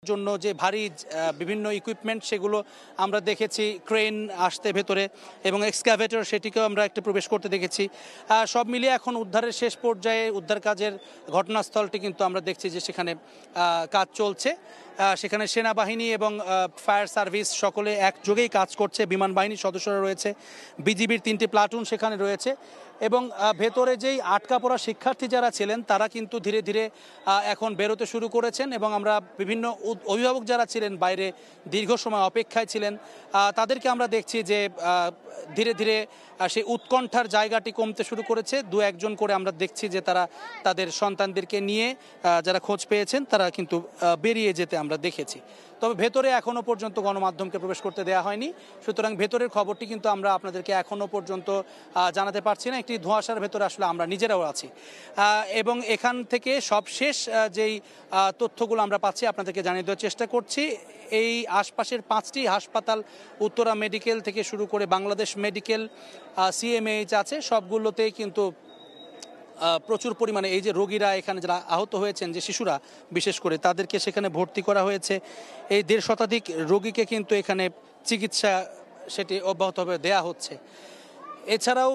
জন্য যে ভারী বিভিন্ন ইকুইপমেন্ট সেগুলো আমরা দেখেছি, ক্রেন আসতে ভেতরে এবং এক্সকাভেটর সেটিকেও আমরা একটু প্রবেশ করতে দেখেছি। সব মিলিয়ে এখন উদ্ধারের শেষ পর্যায়ে উদ্ধার কাজের ঘটনাস্থলটি কিন্তু আমরা দেখছি যে সেখানে কাজ চলছে। সেখানে সেনাবাহিনী এবং ফায়ার সার্ভিস সকলে একযোগেই কাজ করছে, বিমান বাহিনীর সদস্যরা রয়েছে, বিজিবির 3টি প্লাটুন সেখানে রয়েছে এবং ভেতরে যেই আটকা পড়া শিক্ষার্থী যারা ছিলেন তারা কিন্তু ধীরে ধীরে এখন বেরোতে শুরু করেছেন এবং আমরা বিভিন্ন অভিভাবক যারা ছিলেন বাইরে দীর্ঘ সময় অপেক্ষায় ছিলেন তাদেরকে আমরা দেখছি যে ধীরে ধীরে সেই উৎকণ্ঠার জায়গাটি কমতে শুরু করেছে। দু একজন করে আমরা দেখছি যে তারা তাদের সন্তানদেরকে নিয়ে যারা খোঁজ পেয়েছেন তারা কিন্তু বেরিয়ে যেতে আমরা দেখেছি। তবে ভেতরে এখনও পর্যন্ত গণমাধ্যমকে প্রবেশ করতে দেওয়া হয়নি, সুতরাং ভেতরের খবরটি কিন্তু আমরা আপনাদেরকে এখনও পর্যন্ত জানাতে পারছি না। একটি ধোঁয়াশার ভেতরে আসলে আমরা নিজেরাও আছি এবং এখান থেকে সবশেষ যেই তথ্যগুলো আমরা পাচ্ছি আপনাদেরকে জানিয়ে দেওয়ার চেষ্টা করছি। এই আশপাশের 5টি হাসপাতাল, উত্তরা মেডিকেল থেকে শুরু করে বাংলাদেশ মেডিকেল, সিএমএইচ আছে, সবগুলোতেই কিন্তু প্রচুর পরিমাণে এই যে রোগীরা এখানে যারা আহত হয়েছেন, যে শিশুরা বিশেষ করে, তাদেরকে সেখানে ভর্তি করা হয়েছে। এই 1.5 শতাধিক রোগীকে কিন্তু এখানে চিকিৎসা সেটি অব্যাহতভাবে দেয়া হচ্ছে। এছাড়াও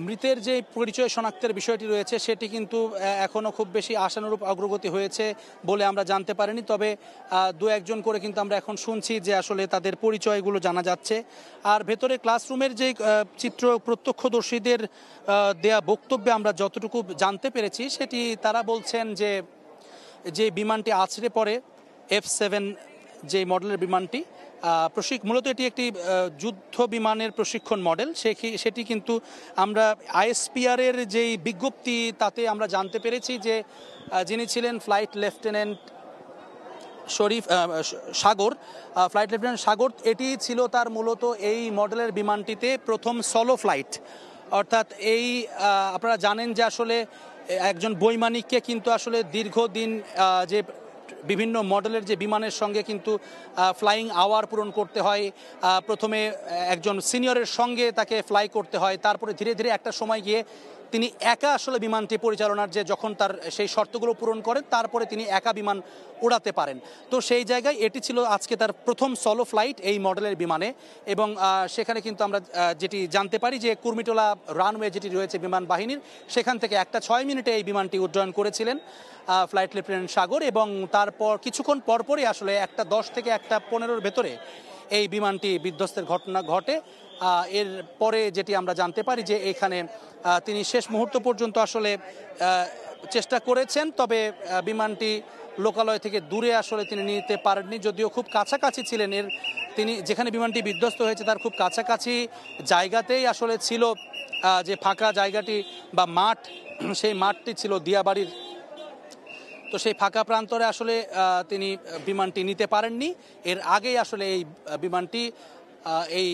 মৃতের যে পরিচয় শনাক্তের বিষয়টি রয়েছে সেটি কিন্তু এখনও খুব বেশি আশানুরূপ অগ্রগতি হয়েছে বলে আমরা জানতে পারিনি। তবে দু একজন করে কিন্তু আমরা এখন শুনছি যে আসলে তাদের পরিচয়গুলো জানা যাচ্ছে। আর ভেতরে ক্লাসরুমের যে চিত্র, প্রত্যক্ষদর্শীদের দেয়া বক্তব্যে আমরা যতটুকু জানতে পেরেছি সেটি তারা বলছেন যে বিমানটি আছড়ে পড়ে F7 যে মডেলের বিমানটি, মূলত এটি একটি যুদ্ধ বিমানের প্রশিক্ষণ মডেল। সেটি কিন্তু আমরা ISPR এর যেই বিজ্ঞপ্তি তাতে আমরা জানতে পেরেছি যে যিনি ছিলেন ফ্লাইট লেফটেন্যান্ট সাগর, এটি ছিল তার মূলত এই মডেলের বিমানটিতে প্রথম সলো ফ্লাইট। অর্থাৎ আপনারা জানেন যে আসলে একজন বৈমানিককে কিন্তু আসলে দীর্ঘদিন যে বিভিন্ন মডেলের যে বিমানের সঙ্গে কিন্তু ফ্লাইং আওয়ার পূরণ করতে হয়, প্রথমে একজন সিনিয়রের সঙ্গে তাকে ফ্লাই করতে হয়, তারপরে ধীরে ধীরে একটা সময় গিয়ে তিনি একা আসলে বিমানটি পরিচালনার যে যখন তার সেই শর্তগুলো পূরণ করেন তারপরে তিনি একা বিমান উড়াতে পারেন। তো সেই জায়গায় এটি ছিল আজকে তার প্রথম সলো ফ্লাইট এই মডেলের বিমানে এবং সেখানে কিন্তু আমরা যেটি জানতে পারি যে কুর্মিটোলা রানওয়ে যেটি রয়েছে বিমান বাহিনীর, সেখান থেকে 1:06 মিনিটে এই বিমানটি উড্ডয়ন করেছিলেন ফ্লাইট লেফটেন্যান্ট সাগর এবং তারপর কিছুক্ষণ পরপরই আসলে 1:10 থেকে 1:15 ভেতরে এই বিমানটি বিধ্বস্তের ঘটনা ঘটে। এর পরে যেটি আমরা জানতে পারি যে এখানে তিনি শেষ মুহূর্ত পর্যন্ত আসলে চেষ্টা করেছেন, তবে বিমানটি লোকালয় থেকে দূরে আসলে তিনি নিতে পারেননি, যদিও খুব কাছাকাছি ছিলেন। তিনি যেখানে বিমানটি বিধ্বস্ত হয়েছে তার খুব কাছাকাছি জায়গাতেই আসলে ছিল যে ফাঁকা জায়গাটি বা মাঠ, সেই মাঠটি ছিল দিয়াবাড়ির। তো সেই ফাঁকা প্রান্তরে আসলে তিনি বিমানটি নিতে পারেননি। এর আগেই আসলে এই বিমানটি এই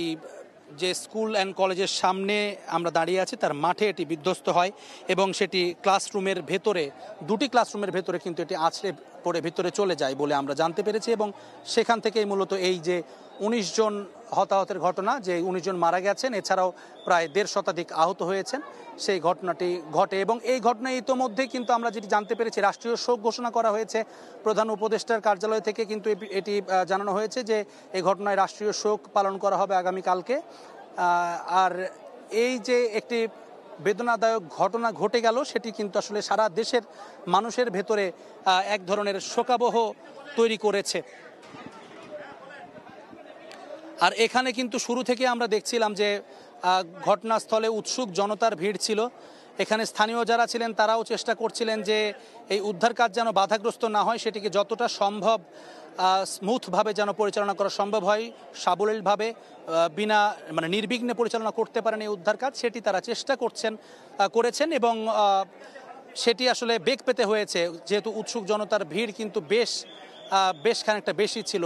যে স্কুল অ্যান্ড কলেজের সামনে আমরা দাঁড়িয়ে আছি তার মাঠে এটি বিধ্বস্ত হয় এবং সেটি ক্লাসরুমের ভেতরে, 2টি ক্লাসরুমের ভেতরে কিন্তু এটি আছড়ে পড়ে ভিতরে চলে যায় বলে আমরা জানতে পেরেছি এবং সেখান থেকেই মূলত এই যে 19 জন হতাহতের ঘটনা, যে 19 জন মারা গেছেন, এছাড়াও প্রায় 1.5 শতাধিক আহত হয়েছেন, সেই ঘটনাটি ঘটে। এবং এই ঘটনায় ইতোমধ্যে কিন্তু আমরা যেটি জানতে পেরেছি, রাষ্ট্রীয় শোক ঘোষণা করা হয়েছে প্রধান উপদেষ্টার কার্যালয় থেকে, কিন্তু এটি জানানো হয়েছে যে এই ঘটনায় রাষ্ট্রীয় শোক পালন করা হবে আগামীকালকে। আর এই যে একটি বেদনাদায়ক ঘটনা ঘটে গেল সেটি কিন্তু আসলে সারা দেশের মানুষের ভেতরে এক ধরনের শোকাবহ তৈরি করেছে। আর এখানে কিন্তু শুরু থেকে আমরা দেখছিলাম যে ঘটনাস্থলে উৎসুক জনতার ভিড় ছিল। এখানে স্থানীয় যারা ছিলেন তারাও চেষ্টা করছিলেন যে এই উদ্ধার কাজ যেন বাধাগ্রস্ত না হয়, সেটিকে যতটা সম্ভব স্মুথভাবে যেন পরিচালনা করা সম্ভব হয়, সাবলীলভাবে নির্বিঘ্নে পরিচালনা করতে পারেন এই উদ্ধার কাজ, সেটি তারা চেষ্টা করেছেন এবং সেটি আসলে বেগ পেতে হয়েছে যেহেতু উৎসুক জনতার ভিড় কিন্তু বেশ খানিকটা বেশি ছিল।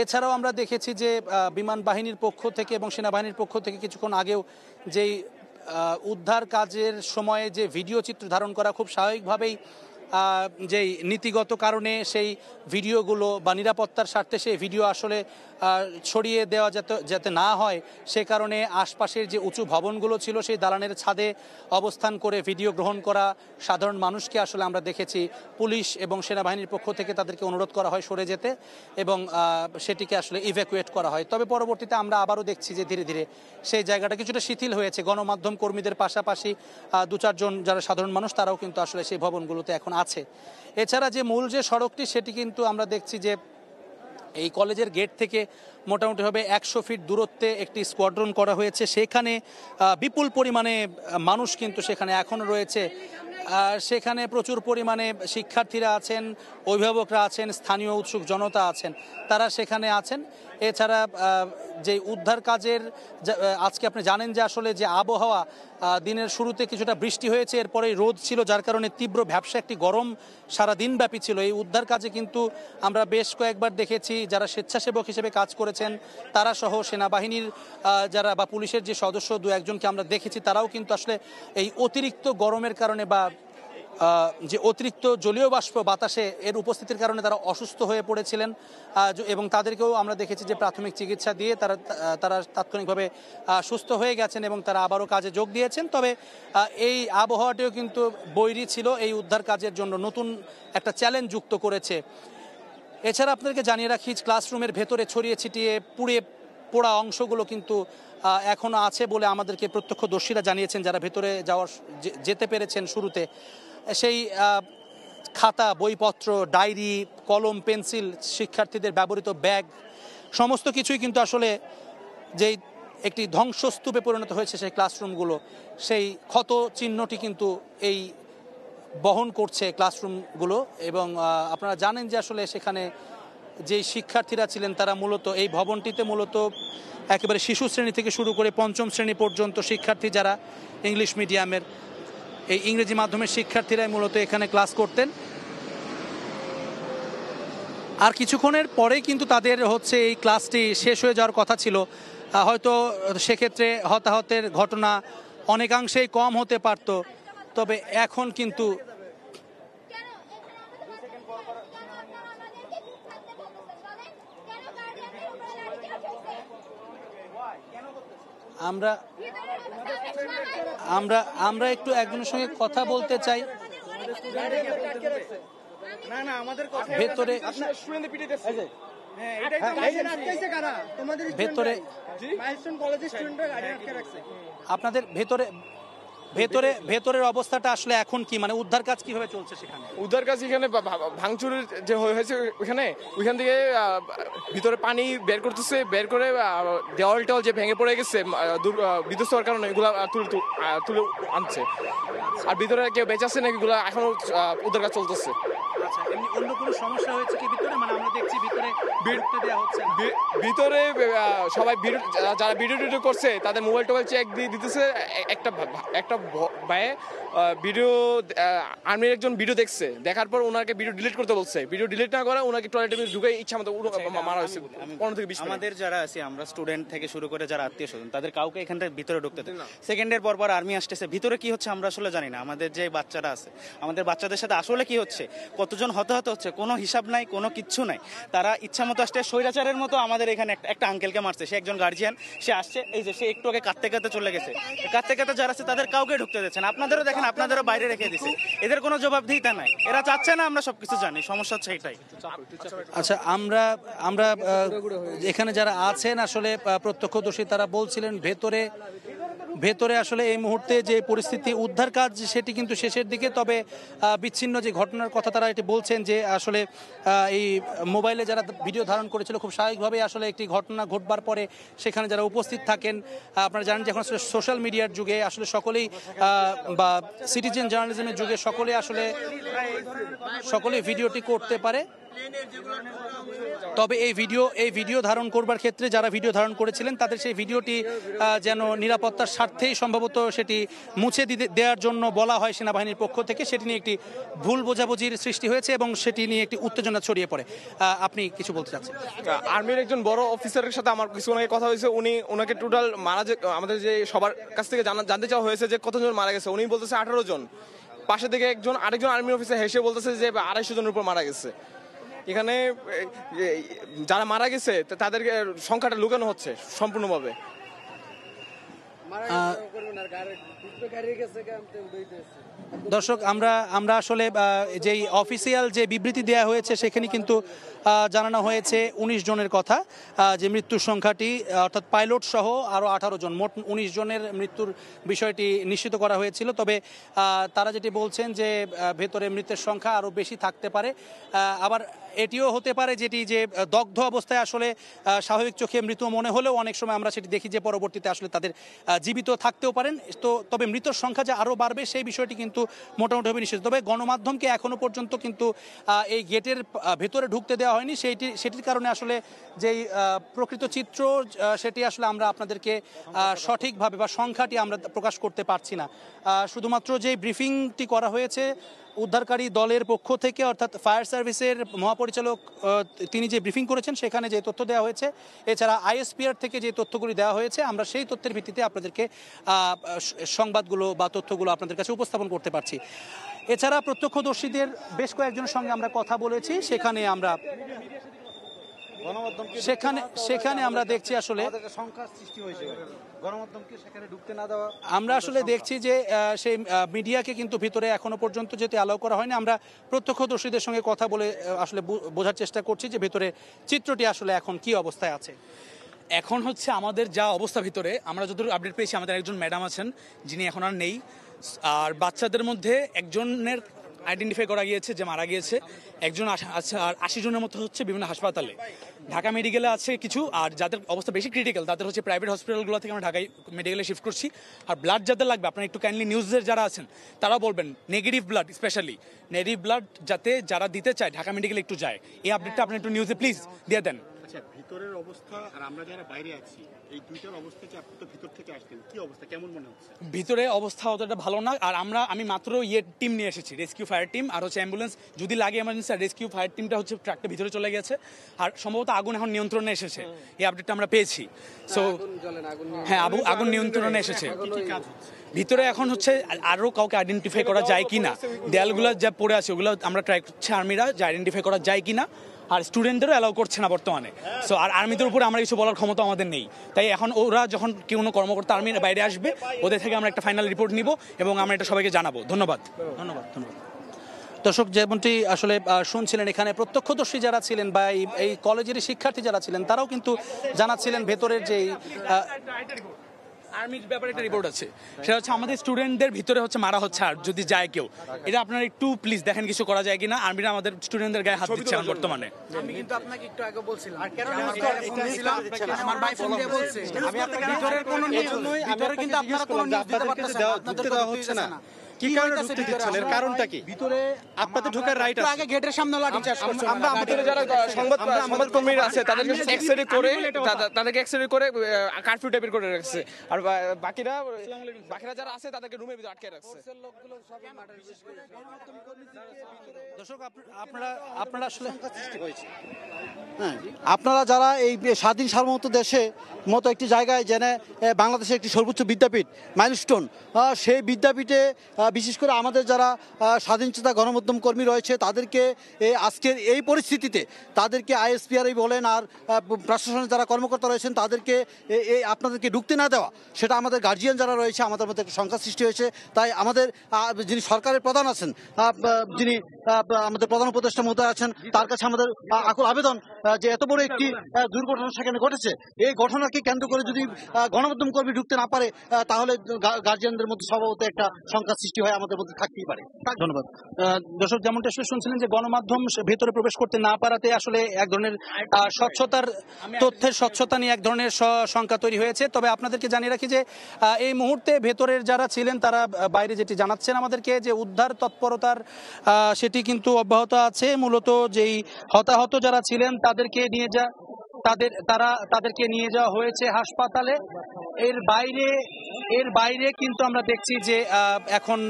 এছাড়াও আমরা দেখেছি যে বিমান বাহিনীর পক্ষ থেকে এবং সেনাবাহিনীর পক্ষ থেকে কিছুক্ষণ আগেও যেই উদ্ধার কাজের সময়ে যে ভিডিও চিত্র ধারণ করা খুব স্বাভাবিকভাবেই যেই নীতিগত কারণে সেই ভিডিওগুলো বা নিরাপত্তার স্বার্থে সেই ভিডিও আসলে ছড়িয়ে দেওয়া যাতে না হয়, সে কারণে আশপাশের যে উঁচু ভবনগুলো ছিল সেই দালানের ছাদে অবস্থান করে ভিডিও গ্রহণ করা সাধারণ মানুষকে আসলে আমরা দেখেছি পুলিশ এবং সেনাবাহিনীর পক্ষ থেকে তাদেরকে অনুরোধ করা হয় সরে যেতে এবং সেটিকে আসলে ইভ্যাকুয়েট করা হয়। তবে পরবর্তীতে আমরা আবারও দেখছি যে ধীরে ধীরে সেই জায়গাটা কিছুটা শিথিল হয়েছে। গণমাধ্যম কর্মীদের পাশাপাশি 2-4 জন যারা সাধারণ মানুষ তারাও কিন্তু আসলে সেই ভবনগুলোতে এখন আছে। এছাড়া যে মূল যে সড়কটি সেটি কিন্তু আমরা দেখছি যে এই কলেজের গেট থেকে মোটামুটি হবে 100 ফিট দূরত্বে একটি স্কোয়াড্রন করা হয়েছে। সেখানে বিপুল পরিমাণে মানুষ কিন্তু সেখানে এখনও রয়েছে। সেখানে প্রচুর পরিমাণে শিক্ষার্থীরা আছেন, অভিভাবকরা আছেন, স্থানীয় উৎসুক জনতা আছেন, তারা সেখানে আছেন। এছাড়া যে উদ্ধার কাজের আজকে আপনি জানেন যে আসলে যে আবহাওয়া দিনের শুরুতে কিছুটা বৃষ্টি হয়েছে, এরপরে রোদ ছিল, যার কারণে তীব্র ভ্যাপসা একটি গরম সারা দিনব্যাপী ছিল। এই উদ্ধার কাজে কিন্তু আমরা বেশ কয়েকবার দেখেছি যারা স্বেচ্ছাসেবক হিসেবে কাজ করেছেন তারা সহ সেনাবাহিনীর যারা বা পুলিশের যে সদস্য 2-1জনকে আমরা দেখেছি, তারাও কিন্তু আসলে এই অতিরিক্ত গরমের কারণে বা যে অতিরিক্ত জলীয় বাষ্প বাতাসে এর উপস্থিতির কারণে তারা অসুস্থ হয়ে পড়েছিলেন এবং তাদেরকেও আমরা দেখেছি যে প্রাথমিক চিকিৎসা দিয়ে তারা তাৎক্ষণিকভাবে সুস্থ হয়ে গেছেন এবং তারা আবারও কাজে যোগ দিয়েছেন। তবে এই আবহাওয়াটিও কিন্তু বৈরী ছিল, এই উদ্ধার কাজের জন্য নতুন একটা চ্যালেঞ্জ যুক্ত করেছে। এছাড়া আপনাদেরকে জানিয়ে রাখি ক্লাসরুমের ভেতরে ছড়িয়ে ছিটিয়ে পোড়া অংশগুলো কিন্তু এখনও আছে বলে আমাদেরকে প্রত্যক্ষদর্শীরা জানিয়েছেন, যারা ভেতরে যেতে পেরেছেন শুরুতে। সেই খাতা, বইপত্র, ডায়েরি, কলম, পেন্সিল, শিক্ষার্থীদের ব্যবহৃত ব্যাগ সমস্ত কিছুই কিন্তু আসলে যেই একটি ধ্বংসস্তূপে পরিণত হয়েছে সেই ক্লাসরুমগুলো, সেই ক্ষত চিহ্নটি কিন্তু এই বহন করছে ক্লাসরুমগুলো। এবং আপনারা জানেন যে আসলে সেখানে যেই শিক্ষার্থীরা ছিলেন তারা মূলত এই ভবনটিতে মূলত একেবারে শিশু শ্রেণী থেকে শুরু করে 5ম শ্রেণী পর্যন্ত শিক্ষার্থী যারা ইংলিশ মিডিয়ামের এই ইংরেজি মাধ্যমের শিক্ষার্থীরাই মূলত এখানে ক্লাস করতেন। আর কিছুক্ষণের পরেই কিন্তু তাদের এই ক্লাসটি শেষ হয়ে যাওয়ার কথা ছিল। হয়তো সেক্ষেত্রে হতাহতের ঘটনা অনেকাংশেই কম হতে পারত। তবে এখন কিন্তু আমরা একটু একজনের সঙ্গে কথা বলতে চাই। ভেতরে আপনাদের ভেতরের অবস্থাটা আসলে এখন কি, মানে উদ্ধার কাজ কিভাবে চলছে সেখানে? উদ্ধার কাজ এখানে ভাঙচুরের যে হয়েছে ওইখান থেকে ভিতরে পানি বের করতেছে, বের করে দেওয়াল টেওয়াল যে ভেঙে পড়ে গেছে বিধ্বস্ত হওয়ার কারণে এগুলো তুলে আনছে। আর ভিতরে কেউ বেঁচে আছে নাকি এগুলো এখনো উদ্ধার কাজ চলতেছে। অন্য কোনো সমস্যা হয়েছে কি ভিতরে? মানে আমরা দেখছি ভিতরে সবাই যারা ভিডিও টিডিও করছে তাদের মোবাইল টোবাইল চেক দিয়ে দিতেছে। একটা ভাইয়ে ভিডিও আর্মির একজন ভিডিও দেখছে, দেখার পর ওনাকে ভিডিও ডিলিট করতে বলছে। ভিডিও ডিলিট না করে ওনাকে টয়লেটে ঢুকে ইচ্ছা মতো মারা হয়েছে 15 থেকে 20 মিনিট। আমাদের যারা আছি, আমরা স্টুডেন্ট থেকে শুরু করে যারা আত্মীয় স্বজন, তাদের কাউকে এখান থেকে ভিতরে ঢুকতে দেয় না। সেকেন্ডের পর আর্মি আসতেছে, ভিতরে কি হচ্ছে আমরা আসলে জানি না। আমাদের যে বাচ্চারা আছে, আমাদের বাচ্চাদের সাথে আসলে কি হচ্ছে, কতজন হতাহত হচ্ছে কোনো হিসাব নাই, কোনো কিচ্ছু নাই। তারা ইচ্ছা মতো আসছে, স্বৈরাচারের মতো আমাদের এখানে একটা আঙ্কেলকে মারছে। সে একজন গার্জিয়ান, সে আসছে, এই যে সে একটু আগে কাঁদতে কাঁদতে চলে গেছে। কাঁদতে কাঁদতে যারা আছে তাদের কাউকে ঢুকতে দিচ্ছেন। আপনাদেরও দেখেন, আপনাদেরও বাইরে রেখে দিছে। এদের কোনো জবাবদিহিতা নাই, এরা চাচ্ছে না আমরা সবকিছু জানি। সমস্যা হচ্ছে এটাই। আচ্ছা, আমরা এখানে যারা আছেন আসলে প্রত্যক্ষদর্শী তারা বলছিলেন ভেতরে আসলে এই মুহূর্তে যে পরিস্থিতি, উদ্ধার কাজ সেটি কিন্তু শেষের দিকে। তবে বিচ্ছিন্ন যে ঘটনার কথা তারা এটি বলছেন যে আসলে এই মোবাইলে যারা ভিডিও ধারণ করেছিল খুব স্বাভাবিকভাবে আসলে একটি ঘটনা ঘটবার পরে সেখানে যারা উপস্থিত থাকেন, আপনারা জানেন যে এখন আসলে সোশ্যাল মিডিয়ার যুগে আসলে সকলেই বা সিটিজেন জার্নালিজমের যুগে সকলেই ভিডিওটি করতে পারে। তবে এই ভিডিও ধারণ করবার ক্ষেত্রে যারা ভিডিও ধারণ করেছিলেন তাদের সেই ভিডিওটি যেন নিরাপত্তার স্বার্থেই সম্ভবত সেটি মুছে দেওয়ার জন্য বলা হয় সেনাবাহিনীর পক্ষ থেকে। সেটি নিয়ে একটি ভুল বোঝাবুঝির সৃষ্টি হয়েছে এবং সেটি নিয়ে একটি উত্তেজনা ছড়িয়ে পড়ে। আপনি কিছু বলতে চাচ্ছেন? আর্মির একজন বড় অফিসারের সাথে আমার কিছুক্ষণ আগে কথা হয়েছে। ওনাকে টোটাল আমাদের যে সবার কাছ থেকে জানতে চাওয়া হয়েছে যে কতজন মারা গেছে। উনি বলতেছে 18 জন। পাশে থেকে আরেকজন আর্মি অফিসার হেসে বলতেছে যে 250 জনের উপর মারা গেছে। এখানে যারা মারা গেছে তাদের সংখ্যাটা লুকানো হচ্ছে সম্পূর্ণভাবে। দর্শক, আমরা আসলে যেই অফিসিয়াল যে বিবৃতি দেওয়া হয়েছে সেখানে কিন্তু জানানো হয়েছে 19 জনের কথা, যে মৃত্যুর সংখ্যাটি অর্থাৎ পাইলট সহ আরও 18 জন, মোট 19 জনের মৃত্যুর বিষয়টি নিশ্চিত করা হয়েছিল। তবে তারা যেটি বলছেন যে ভেতরে মৃতের সংখ্যা আরও বেশি থাকতে পারে। আবার এটিও হতে পারে যেটি যে দগ্ধ অবস্থায় আসলে স্বাভাবিক চোখে মৃত মনে হলেও অনেক সময় আমরা সেটি দেখি যে পরবর্তীতে আসলে তাদের জীবিত থাকতেও পারেন। তবে মৃতের সংখ্যা যে আরও বাড়বে সেই বিষয়টি কিন্তু মোটামুটিভাবে নিশ্চিত। তবে গণমাধ্যমকে এখনো পর্যন্ত কিন্তু এই গেটের ভেতরে ঢুকতে দেওয়া হয়নি। সেটির কারণে আসলে যেই প্রকৃত চিত্র সেটি আসলে আমরা আপনাদেরকে সঠিকভাবে বা সংখ্যাটি আমরা প্রকাশ করতে পারছি না। শুধুমাত্র যে ব্রিফিংটি করা হয়েছে উদ্ধারকারী দলের পক্ষ থেকে, অর্থাৎ ফায়ার সার্ভিসের মহাপরিচালক তিনি যে ব্রিফিং করেছেন সেখানে যে তথ্য দেওয়া হয়েছে, এছাড়া আইএসপিআর থেকে যে তথ্যগুলি দেওয়া হয়েছে, আমরা সেই তথ্যের ভিত্তিতে আপনাদেরকে সংবাদগুলো বা তথ্যগুলো আপনাদের কাছে উপস্থাপন করতে পারছি। এছাড়া প্রত্যক্ষদর্শীদের বেশ কয়েকজনের সঙ্গে আমরা কথা বলেছি, সেখানে আমরা আমরা দেখছি আসলে আমরা আসলে দেখছি যে সেই মিডিয়াকে কিন্তু ভিতরে এখনো পর্যন্ত যেতে অ্যালাউ করা হয়নি। আমরা প্রত্যক্ষদর্শীদের সঙ্গে কথা বলে আসলে বোঝার চেষ্টা করছি যে ভিতরে চিত্রটি আসলে এখন কি অবস্থায় আছে। এখন হচ্ছে আমাদের যা অবস্থা ভিতরে, আমরা যতটুকু আপডেট পেয়েছি, আমাদের একজন ম্যাডাম আছেন যিনি এখন আর নেই, আর বাচ্চাদের মধ্যে একজনের আইডেন্টিফাই করা গিয়েছে যে মারা গিয়েছে, একজন আছে, আর 80 জনের মতো হচ্ছে বিভিন্ন হাসপাতালে, ঢাকা মেডিকেলে আছে কিছু, আর যাদের অবস্থা বেশি ক্রিটিক্যাল তাদের হচ্ছে প্রাইভেট হসপিটালগুলো থেকে আমরা ঢাকায় মেডিকেলে শিফট করছি। আর ব্লাড যাদের লাগবে আপনারা একটু কাইন্ডলি নিউজের যারা আছেন তারা বলবেন, negative blood specially negative blood যাতে যারা দিতে চায় ঢাকা মেডিকেলে একটু যায়, এই আপডেটটা আপনি একটু নিউজে প্লিজ দিয়ে দেন। আচ্ছা, ভিতরের অবস্থা আর আমরা যারা বাইরে আছি, এই দুইটার অবস্থা যে আপনি তো ভিতর থেকে আসছেন, কি অবস্থা কেমন মনে হচ্ছে? ভিতরে অবস্থা অতটা ভালো না, আর আমি মাত্র টিম নিয়ে এসেছি, রেস্কিউ ফায়ার টিম আর হচ্ছে অ্যাম্বুলেন্স, যদি লাগে এমার্জেন্সি। আর রেস্কিউ ফায়ার টিমটা হচ্ছে ট্রাকটা ভিতরে চলে গেছে, আর সম্ভবত আগুন এখন নিয়ন্ত্রণে এসেছে, এই আপডেটটা আমরা পেয়েছি। সো হ্যাঁ, আগুন নিয়ন্ত্রণে এসেছে। ভিতরে এখন হচ্ছে আরও কাউকে আইডেন্টিফাই করা যায় কিনা, দেয়ালগুলো যা পড়ে আছে ওগুলো আমরা ট্রাই করছি আর্মিরা যে আইডেন্টিফাই করা যায় কিনা, আর স্টুডেন্টদেরও অ্যালাউ করছে না বর্তমানে। সো আর আর্মিদের উপরে আমরা কিছু বলার ক্ষমতা আমাদের নেই, তাই এখন ওরা যখন কোনো কর্মকর্তা আর্মির বাইরে আসবে ওদের থেকে আমরা একটা ফাইনাল রিপোর্ট নিব এবং আমরা এটা সবাইকে জানাবো। ধন্যবাদ। দর্শক, যেমনটি আসলে শুনছিলেন, এখানে প্রত্যক্ষদর্শী যারা ছিলেন বা এই কলেজের শিক্ষার্থী যারা ছিলেন তারাও কিন্তু জানাচ্ছিলেন ভেতরের যেই আর্মির ব্যাপারে একটা রিপোর্ট আছে, সেটা হচ্ছে আমাদের স্টুডেন্টদের ভিতরে হচ্ছে মারা হচ্ছে, আর যদি যায় কেউ, এটা আপনারা একটু প্লিজ দেখেন কিছু করা যায় কিনা। আর্মিরা আমাদের স্টুডেন্টদের গায়ে হাত দিচ্ছে এখন বর্তমানে। আমি কিন্তু আপনাকে একটু আগে বলছিলাম, আমার ভাই ফোন দিয়ে বলছে আমি আপনাকে ভিতরের কোনো নিউজ, ভিতরে কিন্তু আপনারা কোনো নিউজ দিতে পারতেছেন না, আপনাদের দেওয়া হচ্ছে না। কি কারণে ঢুকতে দিচ্ছেন, এর কারণটা কি? ভিতরে আপনাদের ঢোকার রাইট আছে, আগে গেটের সামনে লাঠি চার্জ করছেন। আমরা ভিতরে যারা সংবাদকর্মীরা আছে তাদেরকে এক্সরে করে কারফিউ টাইপের করে রাখছে, আর বাকিরা যারা আছে তাদেরকে রুমের ভিতরে আটকে রাখছে। দর্শক, আপনারা আসলে হ্যাঁ, আপনারা যারা এই স্বাধীন সার্বভৌমত্ব দেশে মতো একটি জায়গায় জেনে বাংলাদেশের একটি সর্বোচ্চ বিদ্যাপীঠ মাইলস্টোন, সেই বিদ্যাপীঠে বিশেষ করে আমাদের যারা স্বাধীনচেতা গণমাধ্যম কর্মী রয়েছে তাদেরকে আজকের এই পরিস্থিতিতে তাদেরকে আইএসপিআরই বলেন আর প্রশাসনের যারা কর্মকর্তা রয়েছেন তাদেরকে আপনাদেরকে ঢুকতে না দেওয়া, সেটা আমাদের গার্জিয়ান যারা রয়েছে আমাদের মধ্যে একটা সংখ্যা সৃষ্টি হয়েছে। তাই আমাদের যিনি সরকারের প্রধান আছেন, যিনি আমাদের প্রধান উপদেষ্টা মহোদয় আছেন, তার কাছে আমাদের আকুল আবেদন যে এত বড় একটি দুর্ঘটনা সেখানে ঘটেছে, এই ঘটনাকে কেন্দ্র করে যদি গণমাধ্যম কর্মী ঢুকতে না পারে তাহলে গার্জিয়ানদের মধ্যে স্বভাবত একটা সংখ্যা সৃষ্টি হয়, আমাদের মধ্যে থাকতেই পারে। ধন্যবাদ। দর্শক, যেমনটা আসলে শুনছিলেন যে গণমাধ্যম ভেতরে প্রবেশ করতে না পারাতে আসলে এক ধরনের তথ্যের স্বচ্ছতা নিয়ে এক ধরনের শঙ্কা তৈরি হয়েছে। তবে আপনাদেরকে জানিয়ে রাখি যে এই মুহূর্তে ভেতরের যারা ছিলেন তারা বাইরে যেটি জানাচ্ছেন আমাদেরকে যে উদ্ধার তৎপরতার সেটি কিন্তু অব্যাহত আছে। মূলত যেই হতাহত যারা ছিলেন তাদেরকে নিয়ে যাওয়া হয়েছে হাসপাতালে। এর বাইরে এর বাইরে কিন্তু আমরা দেখছি যে এখন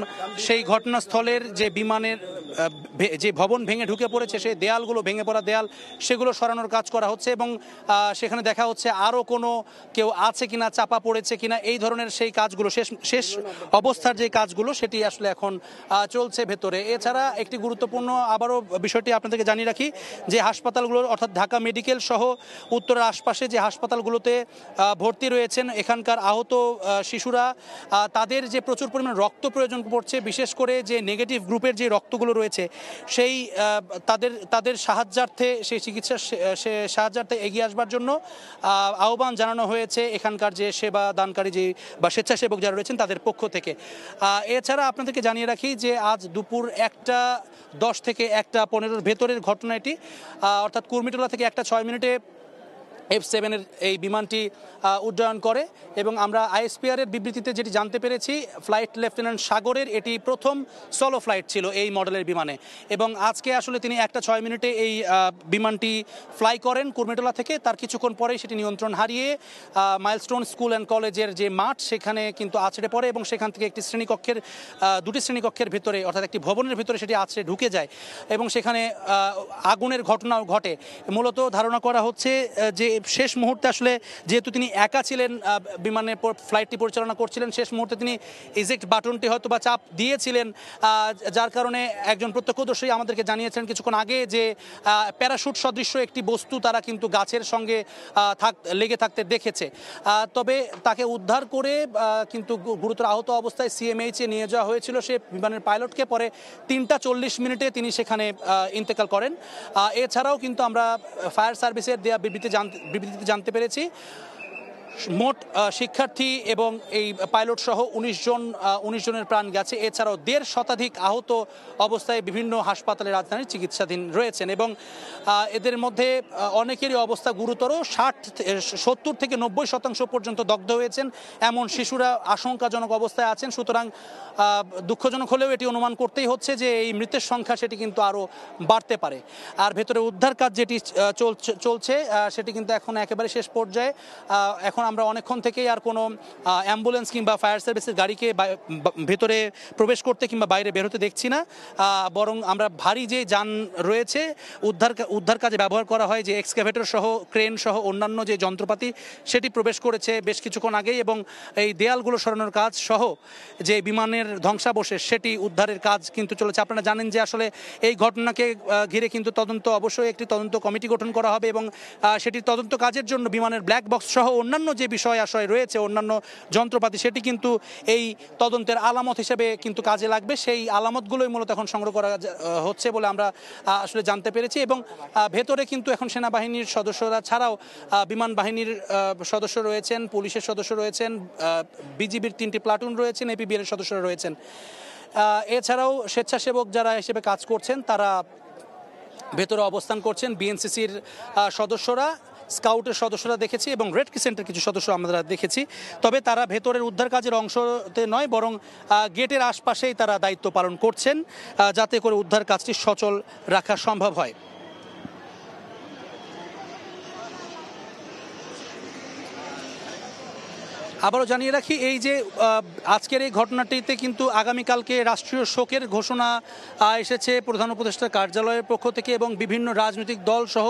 সেই ঘটনাস্থলের যে বিমানের যে ভবন ভেঙে ঢুকে পড়েছে সেই দেয়ালগুলো, ভেঙে পড়া দেয়াল, সেগুলো সরানোর কাজ করা হচ্ছে এবং সেখানে দেখা হচ্ছে আরও কোনো কেউ আছে কিনা, চাপা পড়েছে কিনা, এই ধরনের সেই কাজগুলো, শেষ অবস্থার যে কাজগুলো সেটি আসলে এখন চলছে ভেতরে। এছাড়া একটি গুরুত্বপূর্ণ আবারও বিষয়টি আপনাদেরকে জানিয়ে রাখি যে হাসপাতালগুলো অর্থাৎ ঢাকা মেডিকেল সহ উত্তরের আশপাশে যে হাসপাতালগুলোতে ভর্তি রয়েছেন এখানকার আহত শিশুরা, তাদের যে প্রচুর পরিমাণ রক্ত প্রয়োজন পড়ছে, বিশেষ করে যে নেগেটিভ গ্রুপের যে রক্তগুলো রয়েছে সেই তাদের সাহায্যার্থে, সেই চিকিৎসার সাহায্যার্থে এগিয়ে আসবার জন্য আহ্বান জানানো হয়েছে এখানকার যে সেবা দানকারী যে বা স্বেচ্ছাসেবক যারা রয়েছেন তাদের পক্ষ থেকে। এছাড়া আপনাদেরকে জানিয়ে রাখি যে আজ দুপুর 1:10 থেকে 1:15 ভেতরের ঘটনা এটি, অর্থাৎ কুর্মিটোলা থেকে 1:06 F7 এই বিমানটি উড্ডয়ন করে এবং আমরা আইএসপিআর এর বিবৃতিতে যেটি জানতে পেরেছি, ফ্লাইট লেফটেন্যান্ট সাগরের এটি প্রথম সোলো ফ্লাইট ছিল এই মডেলের বিমানে এবং আজকে আসলে তিনি 1:06 এই বিমানটি ফ্লাই করেন কুর্মিটোলা থেকে। তার কিছুক্ষণ পরেই সেটি নিয়ন্ত্রণ হারিয়ে মাইলস্টোন স্কুল অ্যান্ড কলেজের যে মাঠ সেখানে কিন্তু আছড়ে পড়ে এবং সেখান থেকে একটি শ্রেণীকক্ষের দুটি শ্রেণীকক্ষের ভিতরে অর্থাৎ একটি ভবনের ভিতরে সেটি আছড়ে ঢুকে যায় এবং সেখানে আগুনের ঘটনাও ঘটে। মূলত ধারণা করা হচ্ছে যে শেষ মুহূর্তে আসলে যেহেতু তিনি একা ছিলেন, বিমানে ফ্লাইটটি পরিচালনা করছিলেন, শেষ মুহূর্তে তিনি ইজেক্ট বাটনটি হয়তো বা চাপ দিয়েছিলেন, যার কারণে একজন প্রত্যক্ষদর্শী আমাদেরকে জানিয়েছেন কিছুক্ষণ আগে যে প্যারাশুট সদৃশ্য একটি বস্তু তারা কিন্তু গাছের সঙ্গে লেগে থাকতে দেখেছে। তবে তাকে উদ্ধার করে কিন্তু গুরুতর আহত অবস্থায় সিএমএইচে নিয়ে যাওয়া হয়েছিল সে বিমানের পাইলটকে, পরে 3:40 তিনি সেখানে ইন্তেকাল করেন। এছাড়াও কিন্তু আমরা ফায়ার সার্ভিসের দেওয়া বিবৃতিতে জানতে পেরেছি মোট শিক্ষার্থী এবং এই পাইলট সহ 19 জনের প্রাণ গেছে। এছাড়াও 1.5 শতাধিক আহত অবস্থায় বিভিন্ন হাসপাতালে রাজধানীর চিকিৎসাধীন রয়েছেন এবং এদের মধ্যে অনেকেরই অবস্থা গুরুতর। 70 থেকে 90% পর্যন্ত দগ্ধ হয়েছেন এমন শিশুরা আশঙ্কাজনক অবস্থায় আছেন। সুতরাং দুঃখজনক হলেও এটি অনুমান করতেই হচ্ছে যে এই মৃতের সংখ্যা সেটি কিন্তু আরও বাড়তে পারে। আর ভেতরে উদ্ধার কাজ যেটি চলছে সেটি কিন্তু এখন একেবারে শেষ পর্যায়ে। এখন আমরা অনেকক্ষণ থেকেই আর কোনো অ্যাম্বুলেন্স কিংবা ফায়ার সার্ভিসের গাড়িকে ভেতরে প্রবেশ করতে কিংবা বাইরে বের হতে দেখছি না, বরং আমরা ভারী যে যান রয়েছে উদ্ধার কাজে ব্যবহার করা হয় যে এক্সকাভেটর সহ ক্রেন সহ অন্যান্য যে যন্ত্রপাতি সেটি প্রবেশ করেছে বেশ কিছুক্ষণ আগেই এবং এই দেয়ালগুলো সরানোর কাজ সহ যে বিমানের ধ্বংসাবশেষ সেটি উদ্ধারের কাজ কিন্তু চলেছে। আপনারা জানেন যে আসলে এই ঘটনাকে ঘিরে কিন্তু অবশ্যই একটি তদন্ত কমিটি গঠন করা হবে এবং সেটি তদন্ত কাজের জন্য বিমানের ব্ল্যাক বক্স সহ অন্যান্য যে বিষয় আশয় রয়েছে, অন্যান্য যন্ত্রপাতি, সেটি কিন্তু এই তদন্তের আলামত হিসেবে কিন্তু কাজে লাগবে। সেই আলামতগুলোই মূলত এখন সংগ্রহ করা হচ্ছে বলে আমরা আসলে জানতে পেরেছি এবং ভেতরে কিন্তু এখন সেনাবাহিনীর সদস্যরা ছাড়াও বিমান বাহিনীর সদস্য রয়েছেন, পুলিশের সদস্য রয়েছেন, বিজিবির 3টি প্লাটুন রয়েছেন, এপিবিএর সদস্যরা রয়েছেন। এছাড়াও স্বেচ্ছাসেবক যারা হিসেবে কাজ করছেন তারা ভেতরে অবস্থান করছেন। বিএনসিসির সদস্যরা, স্কাউটের সদস্যরা দেখেছি এবং রেড ক্রিসেন্টের কিছু সদস্য আমরা দেখেছি। তবে তারা ভেতরের উদ্ধার কাজের অংশতে নয়, বরং গেটের আশপাশেই তারা দায়িত্ব পালন করছেন যাতে করে উদ্ধার কাজটি সচল রাখা সম্ভব হয়। আবারও জানিয়ে রাখি এই যে আজকের এই ঘটনাটিতে কিন্তু আগামীকালকে রাষ্ট্রীয় শোকের ঘোষণা এসেছে প্রধান উপদেষ্টার কার্যালয়ের পক্ষ থেকে এবং বিভিন্ন রাজনৈতিক দল সহ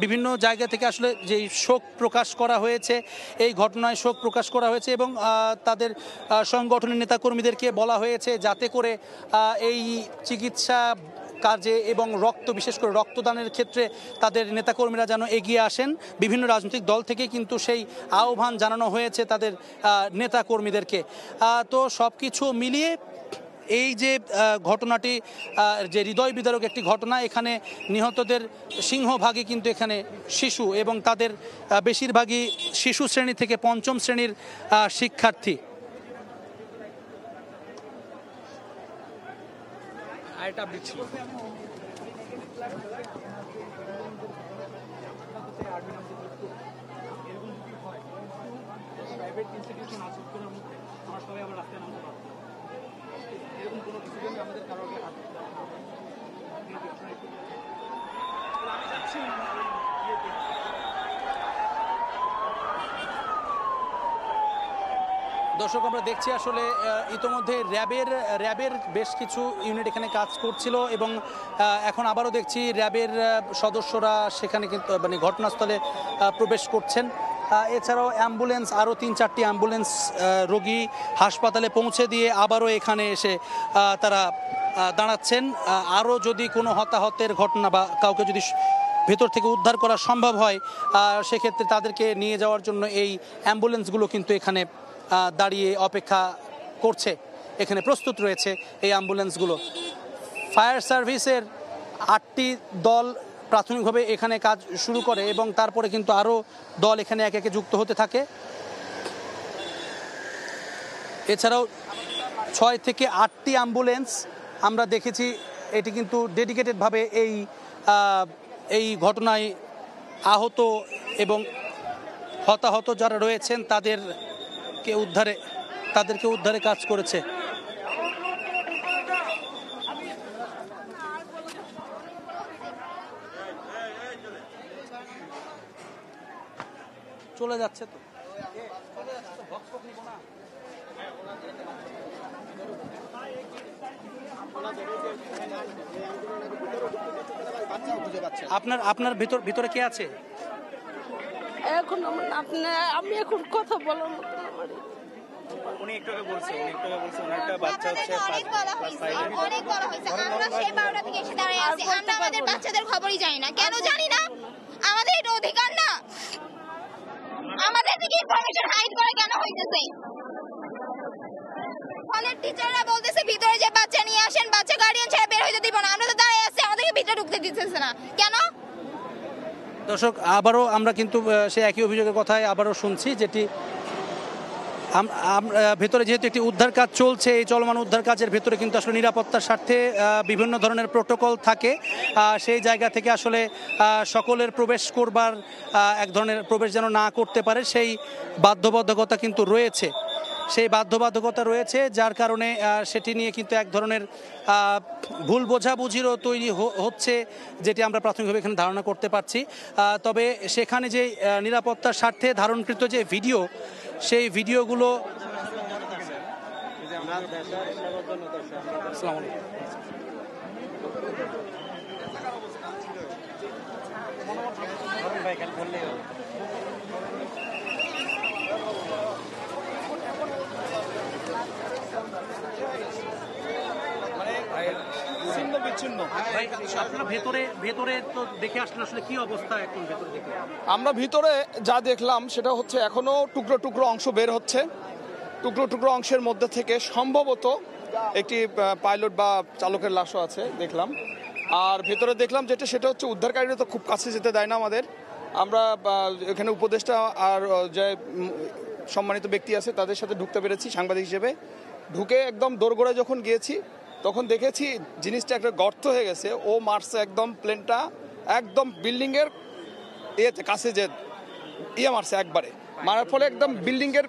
বিভিন্ন জায়গা থেকে আসলে যেই শোক প্রকাশ করা হয়েছে, এই ঘটনায় শোক প্রকাশ করা হয়েছে এবং তাদের সংগঠনের নেতাকর্মীদেরকে বলা হয়েছে যাতে করে এই চিকিৎসা কাজে এবং বিশেষ করে রক্তদানের ক্ষেত্রে তাদের নেতাকর্মীরা যেন এগিয়ে আসেন। বিভিন্ন রাজনৈতিক দল থেকে কিন্তু সেই আহ্বান জানানো হয়েছে তাদের নেতাকর্মীদেরকে। তো সব কিছু মিলিয়ে এই যে ঘটনাটি যে হৃদয় বিদারক একটি ঘটনা, এখানে নিহতদের সিংহভাগই কিন্তু এখানে শিশু এবং তাদের বেশিরভাগই শিশু শ্রেণী থেকে 5ম শ্রেণীর শিক্ষার্থী। আরেকটা আপডেট ছিল প্রাইভেট ইনস্টিটিউশন আছে আমার সবাই আবার রাস্তায় নামতে পারতো এরকম কোনো কিছু জন্য আমাদের কারো আগে হাত আমি যাচ্ছি দর্শক আমরা দেখছি আসলে ইতোমধ্যে র্যাবের বেশ কিছু ইউনিট এখানে কাজ করছিল এবং এখন আবারও দেখছি র্যাবের সদস্যরা সেখানে কিন্তু মানে ঘটনাস্থলে প্রবেশ করছেন। এছাড়াও অ্যাম্বুলেন্স আরও 3-4টি অ্যাম্বুলেন্স রোগী হাসপাতালে পৌঁছে দিয়ে আবারও এখানে এসে তারা দাঁড়াচ্ছেন। আরও যদি কোনো হতাহতের ঘটনা বা কাউকে যদি ভেতর থেকে উদ্ধার করা সম্ভব হয় সেক্ষেত্রে তাদেরকে নিয়ে যাওয়ার জন্য এই অ্যাম্বুলেন্সগুলো কিন্তু এখানে দাঁড়িয়ে অপেক্ষা করছে, এখানে প্রস্তুত রয়েছে এই অ্যাম্বুলেন্সগুলো। ফায়ার সার্ভিসের 8টি দল প্রাথমিকভাবে এখানে কাজ শুরু করে এবং তারপরে কিন্তু আরও দল এখানে একে একে যুক্ত হতে থাকে। এছাড়াও 6 থেকে 8টি অ্যাম্বুলেন্স আমরা দেখেছি, এটি কিন্তু ডেডিকেটেডভাবে এই ঘটনায় আহত এবং হতাহত যারা রয়েছেন তাদেরকে উদ্ধারে কাজ করেছে। চলে যাচ্ছে তো আপনার ভিতরে কে আছে? এখন আমি এখন কথা বলার মতো আমার উনি একটু আগে বলছে ওনার একটা বাচ্চা হচ্ছে অনেক বলা হয়েছে। আমরা সেই 12টা থেকে এসে দাঁড়িয়ে আছি, আমরা আমাদের বাচ্চাদের খবরই জানি না। কেন জানি না? আমাদের এটা অধিকার না? আমাদের থেকে ইনফরমেশন হাইড করে কেন হইতেছে? কলেজ টিচাররা বলতেছে ভিতরে যে বাচ্চা নিয়ে আসেন, বাচ্চা গার্ডিয়ান ছাড়া বের হইতে দিব না। আমরা তো দাঁড়িয়ে আছি, আমাদেরকে ভিতরে ঢুকতে দিতেছে না কেন? দর্শক আবারও আমরা কিন্তু সেই একই অভিযোগের কথাই আবারও শুনছি, যেটি ভেতরে যেহেতু একটি উদ্ধার কাজ চলছে, এই চলমান উদ্ধার কাজের ভেতরে কিন্তু আসলে নিরাপত্তার স্বার্থে বিভিন্ন ধরনের প্রোটোকল থাকে। সেই জায়গা থেকে আসলে সকলের প্রবেশ করবার এক ধরনের প্রবেশ যেন না করতে পারে সেই বাধ্যবাধকতা কিন্তু রয়েছে, যার কারণে সেটি নিয়ে কিন্তু এক ধরনের ভুল বোঝাবুঝিরও তৈরি হচ্ছে, যেটি আমরা প্রাথমিকভাবে এখানে ধারণা করতে পারছি। তবে সেখানে যে নিরাপত্তার স্বার্থে ধারণকৃত যে ভিডিও, সেই ভিডিওগুলো ভেতরে তো দেখে আসলে আসলে কি অবস্থা এখন ভেতরে দেখে? আমরা ভিতরে যা দেখলাম সেটা হচ্ছে এখনো টুকরো টুকরো অংশ বের হচ্ছে। টুকরো টুকরো অংশের মধ্যে থেকে সম্ভবত একটি পাইলট বা চালকের লাশও আছে দেখলাম। আর ভেতরে দেখলাম সেটা হচ্ছে উদ্ধারকারীরা তো খুব কাছে যেতে দেয় না আমাদের। আমরা এখানে উপদেষ্টা আর যে সম্মানিত ব্যক্তি আছে তাদের সাথে ঢুকতে পেরেছি সাংবাদিক হিসেবে। ঢুকে একদম দোরগোড়ায় যখন গিয়েছি তখন দেখেছি জিনিসটা একটা গর্ত হয়ে গেছে। ও মারছে একদম প্লেনটা একদম বিল্ডিংয়ের কাছে যে মারছে একবারে, মারার ফলে একদম বিল্ডিংয়ের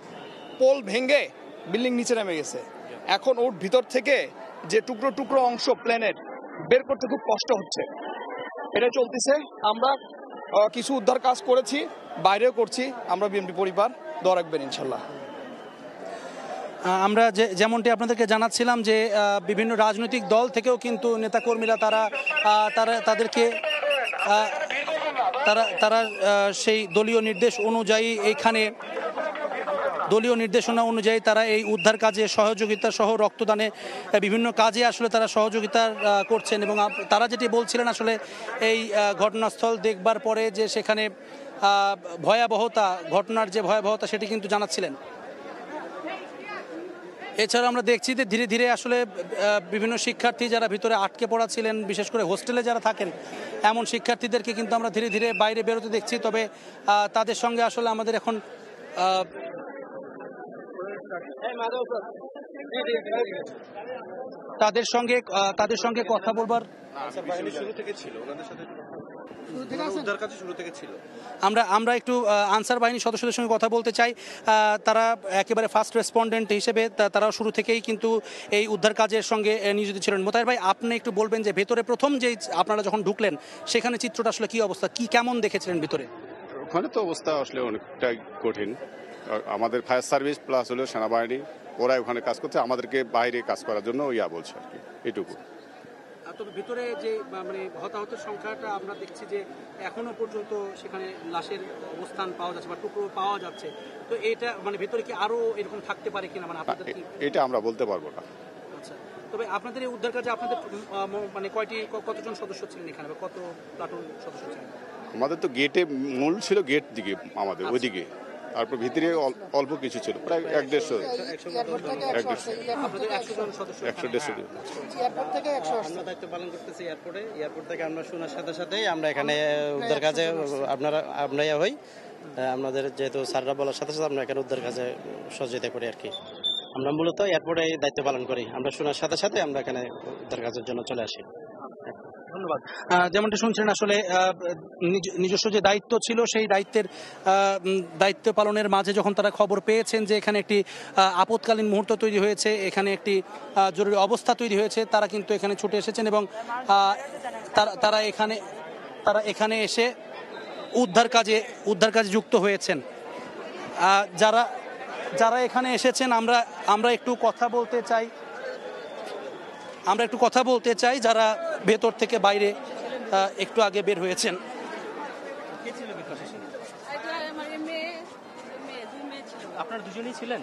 পোল ভেঙে বিল্ডিং নিচে নেমে গেছে। এখন ওর ভিতর থেকে যে টুকরো টুকরো অংশ প্লেনের বের করতে খুব কষ্ট হচ্ছে, এটা চলতেছে। আমরা কিছু উদ্ধার কাজ করেছি, বাইরেও করছি। আমরা বিএনপি পরিবার দোয়া রাখবেন ইনশাল্লাহ। আমরা যেমনটি আপনাদেরকে জানাচ্ছিলাম যে বিভিন্ন রাজনৈতিক দল থেকেও কিন্তু নেতাকর্মীরা তারা সেই দলীয় নির্দেশনা অনুযায়ী তারা এই উদ্ধার কাজে সহযোগিতা সহ রক্তদানে বিভিন্ন কাজে আসলে তারা সহযোগিতা করছেন। এবং তারা যেটি বলছিলেন আসলে এই ঘটনাস্থল দেখবার পরে যে সেখানে ঘটনার যে ভয়াবহতা সেটি কিন্তু জানাচ্ছিলেন। এছাড়া আমরা দেখছি যে ধীরে ধীরে আসলে বিভিন্ন শিক্ষার্থী যারা ভিতরে আটকে পড়া ছিলেন, বিশেষ করে হোস্টেলে যারা থাকেন এমন শিক্ষার্থীদেরকে কিন্তু আমরা ধীরে ধীরে বাইরে বেরোতে দেখছি। তবে তাদের সঙ্গে আসলে আমাদের এখন তাদের সঙ্গে কথা বলবার আমরা একটু আনসার বাহিনীর সদস্যদের সঙ্গে কথা বলতে চাই। তারা একেবারে ফার্স্ট রেসপন্ডেন্ট হিসেবে তারাও শুরু থেকেই কিন্তু এই উদ্ধার কাজের সঙ্গে নিয়োজিত ছিলেন। মোতায়ের ভাই, আপনি একটু বলবেন যে ভেতরে প্রথম যেই আপনারা যখন ঢুকলেন সেখানে চিত্রটা আসলে কি অবস্থা, কি কেমন দেখেছিলেন ভিতরে? ওখানে তো অবস্থা আসলে অনেকটাই কঠিন। আমাদের ফায়ার সার্ভিস প্লাস হলো সেনাবাহিনী, ওরা ওখানে কাজ করছে, আমাদেরকে বাইরে কাজ করার জন্য বলছে আর কি, এটুকু। তবে ভিতরে যে মানে হতাহতের সংখ্যাটা আমরা দেখছি যে এখনো পর্যন্ত সেখানে লাশের অবস্থান পাওয়া যাচ্ছে বা টুকরো পাওয়া যাচ্ছে, তো এটা মানে ভিতরে কি আরো এরকম থাকতে পারে কিনা, মানে আপনাদের কি এটা আমরা বলতে পারবো না। আচ্ছা, তবে আপনাদের এই উদ্ধার কাজে আপনাদের মানে কতজন সদস্য ছিলেন এখানে, বা কত প্লাটুন সদস্য ছিলেন? আমাদের তো গেটে মূল ছিল, গেট দিকে আমাদের ওইদিকে, তারপর ভিতরে অল্প কিছু ছিল, প্রায় 150-150 আমরা দায়িত্ব পালন করতেছি এয়ারপোর্ট থেকে আমরা শোনার সাথে সাথেই আমরা এখানে উদ্ধার কাজে আমরা হই। আপনাদের যেহেতু স্যাররা বলার সাথে সাথে আমরা এখানে উদ্ধার কাজে সহযোগিতা করি আর কি। আমরা মূলত এয়ারপোর্টে দায়িত্ব পালন করি, আমরা শোনার সাথে সাথে আমরা এখানে উদ্ধার কাজের জন্য চলে আসি। ধন্যবাদ। যেমনটা শুনছেন, আসলে নিজস্ব যে দায়িত্ব ছিল সেই দায়িত্ব পালনের মাঝে যখন তারা খবর পেয়েছেন যে এখানে একটি আপৎকালীন মুহূর্ত তৈরি হয়েছে, এখানে একটি জরুরি অবস্থা তৈরি হয়েছে, তারা কিন্তু এখানে ছুটে এসেছেন এবং তারা এখানে এসে উদ্ধার কাজে যুক্ত হয়েছেন। যারা এখানে এসেছেন আমরা একটু কথা বলতে চাই যারা ভেতর থেকে বাইরে একটু আগে বের হয়েছেন। আপনারা দুজনেই ছিলেন?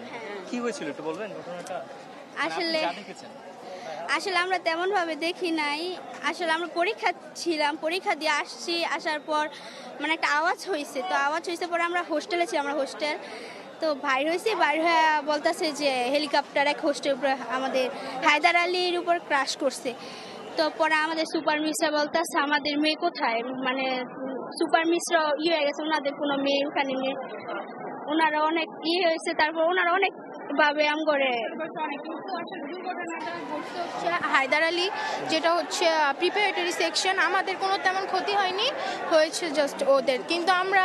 কি হয়েছিল একটু বলবেন ঘটনাটা? আসলে আমরা তেমন ভাবে দেখি নাই, আসলে আমরা পরীক্ষা দিয়ে আসছি, আসার পর মানে একটা আওয়াজ হয়েছে, তো আওয়াজ হয়েছে পরে আমরা হোস্টেলে ছিলাম, আমরা হোস্টেল তো বাইর হয়ে বলতেছে যে হেলিকপ্টার এক হোস্টেল উপরে আমাদের হায়দার আলীর উপর ক্রাশ করছে। তো পরে আমাদের সুপার মিসরা বলতেছে আমাদের মেয়ে কোথায়, মানে সুপার মিসরা হয়ে গেছে, ওনাদের কোনো মেয়ে ওখানে নেই, ওনারা অনেক হয়েছে। তারপর ওনারা অনেক ভাবে করে হায়দার আলী, যেটা হচ্ছে প্রিপারেটরি সেকশন, আমাদের কোনো তেমন ক্ষতি হয়নি, হয়েছে জাস্ট ওদের। কিন্তু আমরা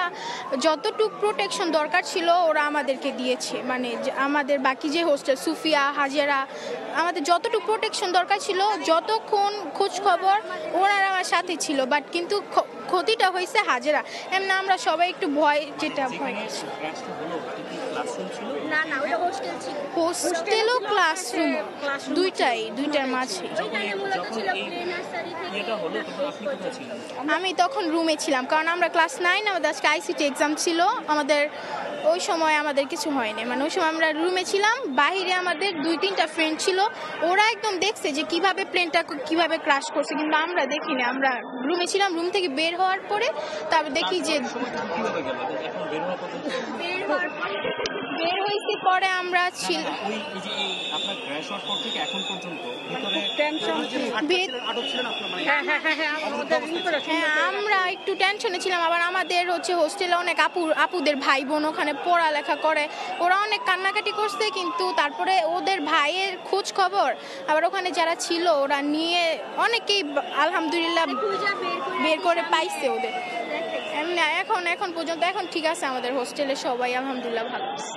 যতটুকু প্রোটেকশন দরকার ছিল ওরা আমাদেরকে দিয়েছে, মানে আমাদের বাকি যে হোস্টেল সুফিয়া, হাজেরা, আমাদের যতটুকু প্রোটেকশন দরকার ছিল, যতক্ষণ খোঁজ খবর ওনারা আমার সাথে ছিল, বাট কিন্তু ক্ষতিটা হয়েছে হাজেরা। এমনি আমরা সবাই একটু ভয় না ওটা হোস্টেল ছিল, হোস্টেলও ক্লাসরুম দুইটার মাঝে। আমি তখন রুমে ছিলাম, কারণ আমরা ক্লাস 9, আমাদের আজকে আইসিটি এক্সাম ছিল, আমাদের ওই সময় আমাদের কিছু হয়নি, মানে ওই সময় আমরা রুমে ছিলাম। বাহিরে আমাদের 2-3টা ফ্রেন্ড ছিল, ওরা একদম দেখছে যে কিভাবে প্লেনটা কিভাবে ক্রাশ করছে, কিন্তু আমরা দেখিনি, আমরা রুমে ছিলাম। রুম থেকে বের হওয়ার পরে তারপর দেখি যে বের হয়েছি, পরে আমরা আমরা একটু টেনশনে ছিলাম। আবার আমাদের হচ্ছে হোস্টেলে অনেক আপুদের ভাই বোন ওখানে পড়ালেখা করে, ওরা অনেক কান্নাকাটি করছে, কিন্তু তারপরে ওদের ভাইয়ের খোঁজ খবর আবার ওখানে যারা ছিল ওরা নিয়ে অনেকেই আলহামদুলিল্লাহ বের করে পাইছে ওদের। এখন পর্যন্ত এখন ঠিক আছে, আমাদের হোস্টেলে সবাই আলহামদুলিল্লাহ ভালো আছে।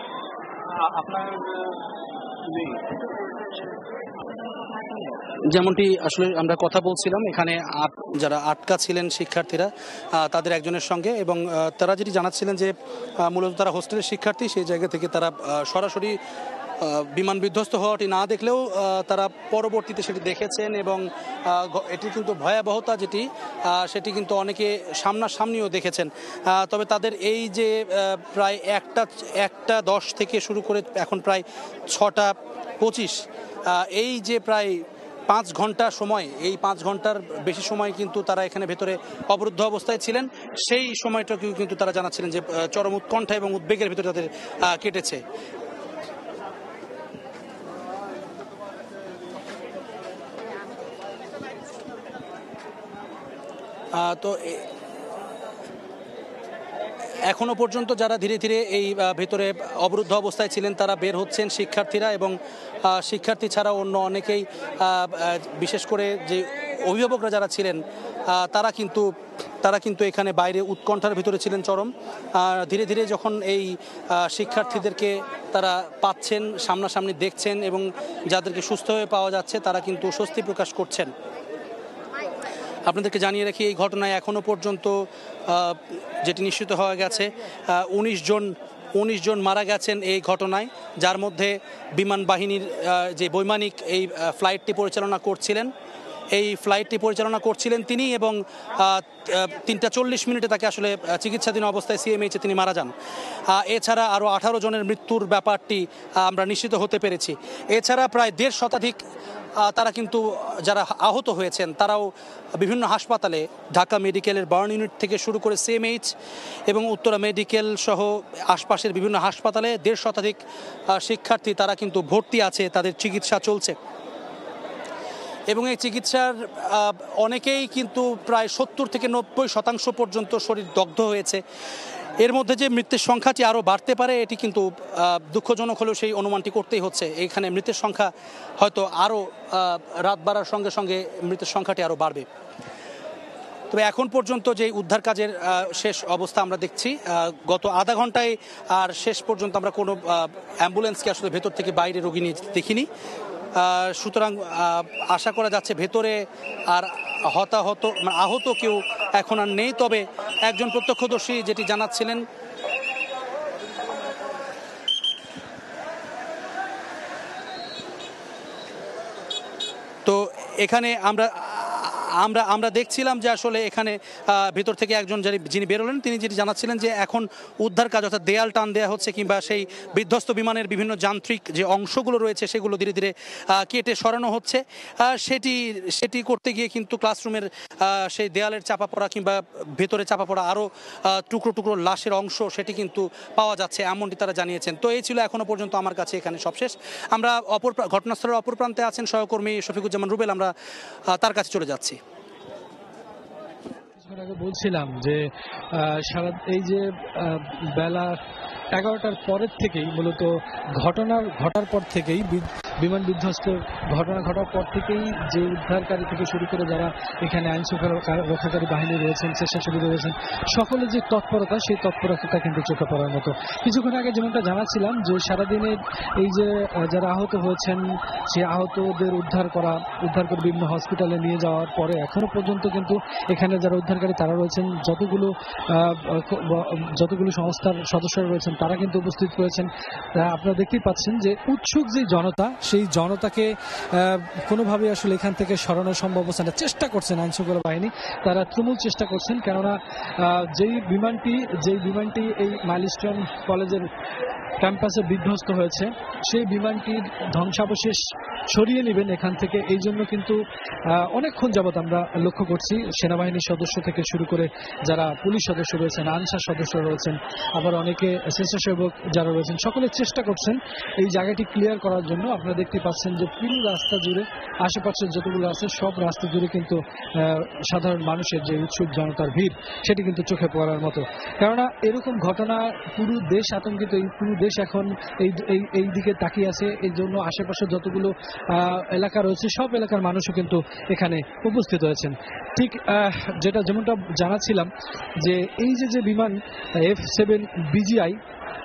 যেমনটি আসলে আমরা কথা বলছিলাম, এখানে যারা আটকা ছিলেন শিক্ষার্থীরা, তাদের একজনের সঙ্গে, এবং তারা যেটি জানাচ্ছিলেন যে মূলত তারা হোস্টেলের শিক্ষার্থী, সেই জায়গা থেকে তারা সরাসরি বিমান বিধ্বস্ত হওয়াটি না দেখলেও তারা পরবর্তীতে সেটি দেখেছেন, এবং এটি কিন্তু ভয়াবহতা সেটি কিন্তু অনেকে সামনাসামনিও দেখেছেন। তবে তাদের এই যে প্রায় 1টা 10 থেকে শুরু করে এখন প্রায় 6টা 25, এই যে প্রায় 5 ঘন্টা সময়, এই 5 ঘন্টার বেশি সময় কিন্তু তারা এখানে ভেতরে অবরুদ্ধ অবস্থায় ছিলেন। সেই সময়টাকেও কিন্তু তারা জানাচ্ছিলেন যে চরম উৎকণ্ঠা এবং উদ্বেগের ভিতরে তাদের কেটেছে। তো এখনো পর্যন্ত যারা ধীরে ধীরে এই ভেতরে অবরুদ্ধ অবস্থায় ছিলেন তারা বের হচ্ছেন, শিক্ষার্থীরা, এবং শিক্ষার্থী ছাড়া অন্য অনেকেই, বিশেষ করে যে অভিভাবকরা যারা ছিলেন তারা কিন্তু এখানে বাইরে উৎকণ্ঠার ভিতরে ছিলেন চরম। ধীরে ধীরে যখন এই শিক্ষার্থীদেরকে তারা পাচ্ছেন, সামনাসামনি দেখছেন, এবং যাদেরকে সুস্থ হয়ে পাওয়া যাচ্ছে, তারা কিন্তু স্বস্তি প্রকাশ করছেন। আপনাদেরকে জানিয়ে রাখি, এই ঘটনায় এখনও পর্যন্ত যেটি নিশ্চিত হওয়া গেছে, 19 জন 19 জন মারা গেছেন এই ঘটনায়, যার মধ্যে বিমান বাহিনীর যে বৈমানিক এই ফ্লাইটটি পরিচালনা করছিলেন তিনি, এবং 3:40 মিনিটে তাকে আসলে চিকিৎসাধীন অবস্থায় সিএমএইচে তিনি মারা যান। এছাড়া আরও 18 জনের মৃত্যুর ব্যাপারটি আমরা নিশ্চিত হতে পেরেছি। এছাড়া প্রায় 1.5 শতাধিক তারা কিন্তু যারা আহত হয়েছেন তারাও বিভিন্ন হাসপাতালে, ঢাকা মেডিকেলের বার্ন ইউনিট থেকে শুরু করে সিএমএইচ এবং উত্তরা মেডিকেল সহ আশপাশের বিভিন্ন হাসপাতালে 1.5 শতাধিক শিক্ষার্থী তারা কিন্তু ভর্তি আছে, তাদের চিকিৎসা চলছে। এবং এই চিকিৎসার অনেকেই কিন্তু প্রায় 70 থেকে 90% পর্যন্ত শরীর দগ্ধ হয়েছে। এর মধ্যে যে মৃত্যুর সংখ্যাটি আরও বাড়তে পারে এটি কিন্তু দুঃখজনক হলেও সেই অনুমানটি করতেই হচ্ছে। এইখানে মৃতের সংখ্যা হয়তো আরও রাত বাড়ার সঙ্গে সঙ্গে মৃতের সংখ্যাটি আরও বাড়বে। তবে এখন পর্যন্ত যে উদ্ধার কাজের শেষ অবস্থা আমরা দেখছি, গত আধা ঘন্টায় আর শেষ পর্যন্ত আমরা কোনো অ্যাম্বুলেন্সকে আসলে ভেতর থেকে বাইরে রোগী নিয়ে দেখিনি। সুতরাং আশা করা যাচ্ছে ভেতরে আর আহত কেউ এখন আর নেই। তবে একজন প্রত্যক্ষদর্শী যেটি জানাচ্ছিলেন, তো এখানে আমরা দেখছিলাম যে আসলে এখানে ভেতর থেকে একজন যিনি বেরোলেন তিনি যেটি জানাচ্ছিলেন যে এখন উদ্ধার কাজ অর্থাৎ দেয়াল টান দেওয়া হচ্ছে কিংবা সেই বিধ্বস্ত বিমানের বিভিন্ন যান্ত্রিক যে অংশগুলো রয়েছে সেগুলো ধীরে ধীরে কেটে সরানো হচ্ছে। সেটি করতে গিয়ে কিন্তু ক্লাসরুমের সেই দেয়ালের চাপা পড়া কিংবা ভেতরে চাপা পড়া আরও টুকরো টুকরো লাশের অংশ সেটি কিন্তু পাওয়া যাচ্ছে, এমনটি তারা জানিয়েছেন। তো এই ছিল এখনও পর্যন্ত আমার কাছে এখানে সবশেষ। আমরা ঘটনাস্থলের অপর প্রান্তে আছেন সহকর্মী শফিকুজ্জামান রুবেল, আমরা তার কাছে চলে যাচ্ছি। আগে বলছিলাম যে এই যে বেলা 11টার পরের থেকেই মূলত ঘটার পর থেকেই বিমান বিধ্বস্তের ঘটনা ঘটার পর থেকেই যে উদ্ধারকারী থেকে শুরু করে যারা এখানে আইন শৃঙ্খলা রক্ষাকারী বাহিনী রয়েছেন, স্বেচ্ছাসেবী রয়েছেন, সকলে যে তৎপরতা, সেই তৎপরতা কিন্তু চোখে পড়ার মতো। কিছুক্ষণ আগে যেমনটা জানাচ্ছিলাম যে সারাদিনের এই যে যারা আহত হয়েছেন সেই আহতদের উদ্ধার করে বিভিন্ন হসপিটালে নিয়ে যাওয়ার পরে এখনো পর্যন্ত কিন্তু এখানে যারা উদ্ধারকারী তারা রয়েছেন, যতগুলো সংস্থার সদস্যরা রয়েছেন তারা কিন্তু উপস্থিত রয়েছেন। আপনারা দেখতেই পাচ্ছেন যে উৎসুক যে জনতা, সেই জনতাকে কোনোভাবে আসলে এখান থেকে সরানো সম্ভব হচ্ছে না। চেষ্টা করছেন আইন শৃঙ্খলা বাহিনী, তারা তুমুল চেষ্টা করছেন, কেননা যেই বিমানটি এই মাইলস্টোন কলেজের ক্যাম্পাসে বিধ্বস্ত হয়েছে সেই বিমানটির ধ্বংসাবশেষ সরিয়ে নেবেন এখান থেকে। এই জন্য কিন্তু অনেকক্ষণ যাবৎ আমরা লক্ষ্য করছি সেনাবাহিনীর সদস্য থেকে শুরু করে যারা পুলিশ সদস্য রয়েছেন, আনসার সদস্য রয়েছেন, আবার অনেকে স্বেচ্ছাসেবক যারা রয়েছেন, সকলে চেষ্টা করছেন এই জায়গাটি ক্লিয়ার করার জন্য। আপনারা দেখতে পাচ্ছেন যে পুরো রাস্তা জুড়ে, আশেপাশের যতগুলো আছে সব রাস্তা জুড়ে কিন্তু সাধারণ মানুষের যে উৎসুক জনতার ভিড় সেটি কিন্তু চোখে পড়ার মতো। কেননা এরকম ঘটনা পুরো দেশ আতঙ্কিত, এই পুরো দেশ এখন এই দিকে তাকিয়ে আছে। এই জন্য আশেপাশে যতগুলো এলাকা রয়েছে সব এলাকার মানুষও কিন্তু এখানে উপস্থিত হয়েছেন। ঠিক যেমনটা জানাচ্ছিলাম যে এই যে বিমান F-7 BGI,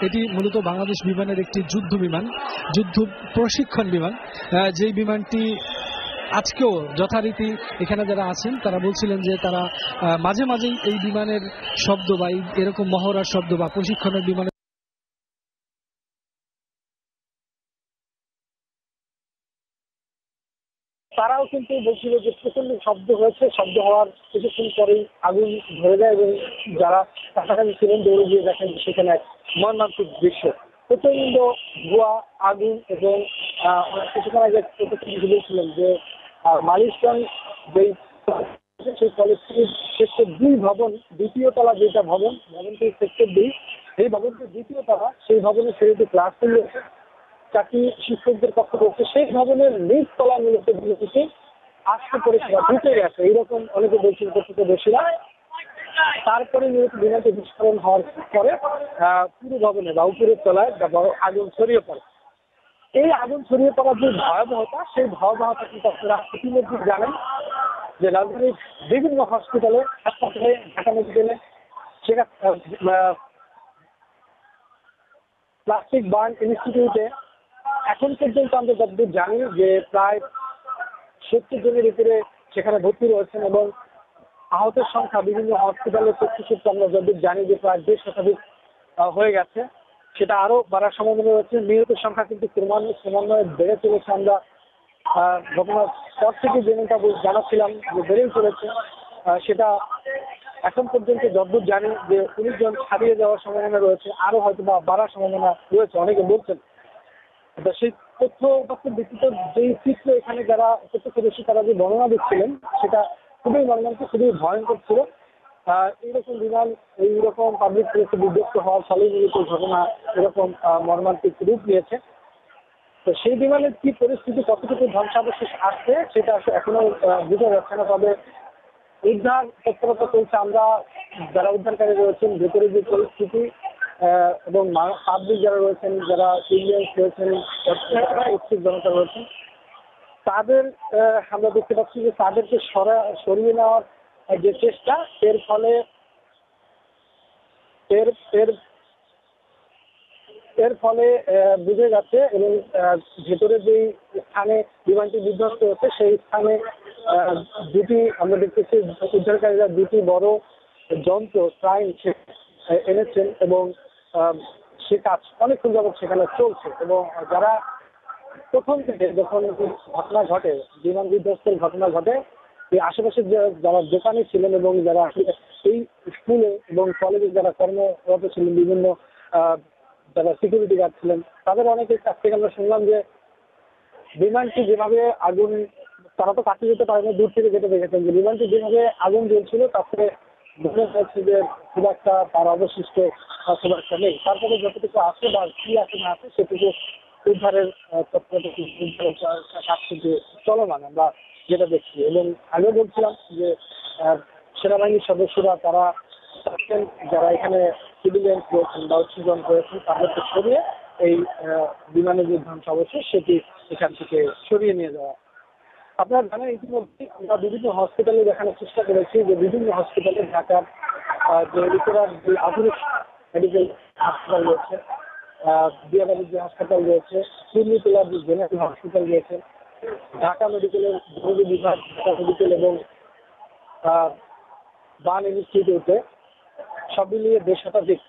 এটি মূলত বাংলাদেশ বিমানের একটি যুদ্ধ প্রশিক্ষণ বিমান। যেই বিমানটি আজকেও যথারীতি এখানে যারা আছেন তারা বলছিলেন যে তারা মাঝে মাঝেই এই বিমানের শব্দ বা এরকম মহড়ার শব্দ বা প্রশিক্ষণের বিমানের তারাও কিন্তু বলছিল যে প্রচন্ড শব্দ হয়েছে, শব্দ হওয়ার কিছুক্ষণ পরেই আগুন ধরে যায় এবং যারা কাছাকাছি ছিলেন দৌড়ে গিয়ে দেখেন সেখানে এক মর্মান্তিক দৃশ্য, প্রচন্ড ধোঁয়া, আগুন। এবং কিছুক্ষণ আগে বলছিলেন যে মাইলস্টোন সেই কলেজটির সেক্টর 2 ভবন, দ্বিতীয় তলা যেটা ভবনটি সেক্টর 2, এই ভবনটির দ্বিতীয় তলা, সেই ভবনে সেটি ক্লাসরুম রয়েছে, 4টি শিক্ষকদের কক্ষ রয়েছে। সেই ভবনের নিচ তলা মূলত বিরতিতে আসতে পড়েছিল, ঢুকে গেছে, এইরকম অনেকে বলছিল প্রত্যক্ষদর্শীরা। তারপরে মূলত বিমানটি বিস্ফোরণ হওয়ার পরে পুরো ভবনে বা উপরের তলায় আগুন ছড়িয়ে পড়ে। এই আগুন ছড়িয়ে পড়ার যে ভয়াবহতা, সেই ভয়াবহতা কিন্তু আপনারা ইতিমধ্যে জানেন যে রাজধানীর বিভিন্ন হসপিটালে, হাসপাতালে, ঢাকা মেডিকেলে, প্লাস্টিক বার্ন ইনস্টিটিউটে এখন পর্যন্ত আমরা যতদূর জানি যে প্রায় 70 জনের উপরে সেখানে ভর্তি রয়েছেন এবং আহতের সংখ্যা বিভিন্ন হসপিটালের আমরা যতদূর জানি যে প্রায় 1.5 শতাধিক হয়ে গেছে। সেটা আরো বাড়ার সম্ভাবনা রয়েছে। নিহতের সংখ্যা কিন্তু ক্রমান্বয়ে বেড়ে চলেছে। আমরা ঘটনার পর থেকে যেটা জানাচ্ছিলাম যে বেড়েই চলেছে, সেটা এখন পর্যন্ত যতদূর জানি যে 19 জন ছাড়িয়ে যাওয়ার সম্ভাবনা রয়েছে, আরো হয়তো বা বাড়ার সম্ভাবনা রয়েছে অনেকে বলছেন। সেই তথ্য উপাত্তের ভিত্তিতে যেই চিত্র এখানে যারা প্রত্যক্ষদর্শী তারা যে বর্ণনা দিচ্ছিলেন সেটা খুবই মর্মান্তিক, খুবই ভয়ঙ্কর ছিল। এইরকম বিমান এইরকম পাবলিক প্লেসে বিধ্বস্ত হওয়ার ফলে মূলত ঘটনা এরকম মর্মান্তিক রূপ নিয়েছে। তো সেই বিমানের কি পরিস্থিতি, কতটুকু ধ্বংসাবশেষ আসছে সেটা এখনো বোঝা যাচ্ছে না। তবে উদ্ধার তৎপরতা চলছে। আমরা যারা উদ্ধারকারী রয়েছেন ভেতরে যে পরিস্থিতি এবং পাবলিক যারা রয়েছেন, যারা ইন্ডিয়ান্স রয়েছেন, উৎসুক জনতা রয়েছেন, তাদের আমরা দেখতে পাচ্ছি যে তাদেরকে সরিয়ে নেওয়ার যে চেষ্টা, এর ফলে বুঝে যাচ্ছে এবং ভেতরে যেই স্থানে বিমানটি বিধ্বস্ত হচ্ছে সেই স্থানে দুটি আমরা দেখতেছি উদ্ধারকারীরা দুটি বড় যন্ত্র ট্রাইন এনেছেন এবং সে কাজ অনেকক্ষণ যাবত সেখানে চলছে। এবং যারা প্রথম থেকে যখন ঘটনা ঘটে, বিমান বিধ্বস্তের ঘটনা ঘটে, এই আশেপাশে যারা দোকানে ছিলেন এবং যারা এই স্কুলে এবং কলেজে যারা কর্মরত ছিলেন, বিভিন্ন যারা সিকিউরিটি গার্ড ছিলেন, তাদের অনেকের কাছ থেকে আমরা শুনলাম যে বিমানটি যেভাবে আগুন, তারা তো কাছে যেতে পারেনি, দূর থেকে যেতে দেখেছেন যে বিমানটি যেভাবে আগুন জ্বলছিল তাতে মনে হচ্ছে যে খুব একটা তার অবশিষ্ট খুব একটা নেই। তারপরে যতটুকু আছে বা কি আছে না আছে সেটুকু উদ্ধারের তৎপরতা কাজ কিন্তু চলমান আমরা যেটা দেখছি। এবং আগে বলছিলাম যে সেনাবাহিনীর সদস্যরা তারা যারা এখানে সিভিলিয়ান রয়েছেন বা উৎসুজন রয়েছেন তাদেরকে সরিয়ে এই বিমানের যে ধ্বংসাবশেষ সেটি এখান থেকে সরিয়ে নিয়ে যাওয়া। আপনারা জানেন ইতিমধ্যে আমরা বিভিন্ন হসপিটালে দেখানোর চেষ্টা করেছি যে বিভিন্ন হসপিটালে ঢাকার যে রিফারাল যে আধুনিক মেডিকেল হাসপাতাল রয়েছে, দিয়াবাড়ির যে হাসপাতাল রয়েছে, পূর্ণিতলার যে জেনারেল হসপিটাল রয়েছে, ঢাকা মেডিকেলের জরুরি বিভাগ, ঢাকা মেডিকেল এবং বার্ন ইনস্টিটিউটে সব মিলিয়ে 1.5 শতাধিক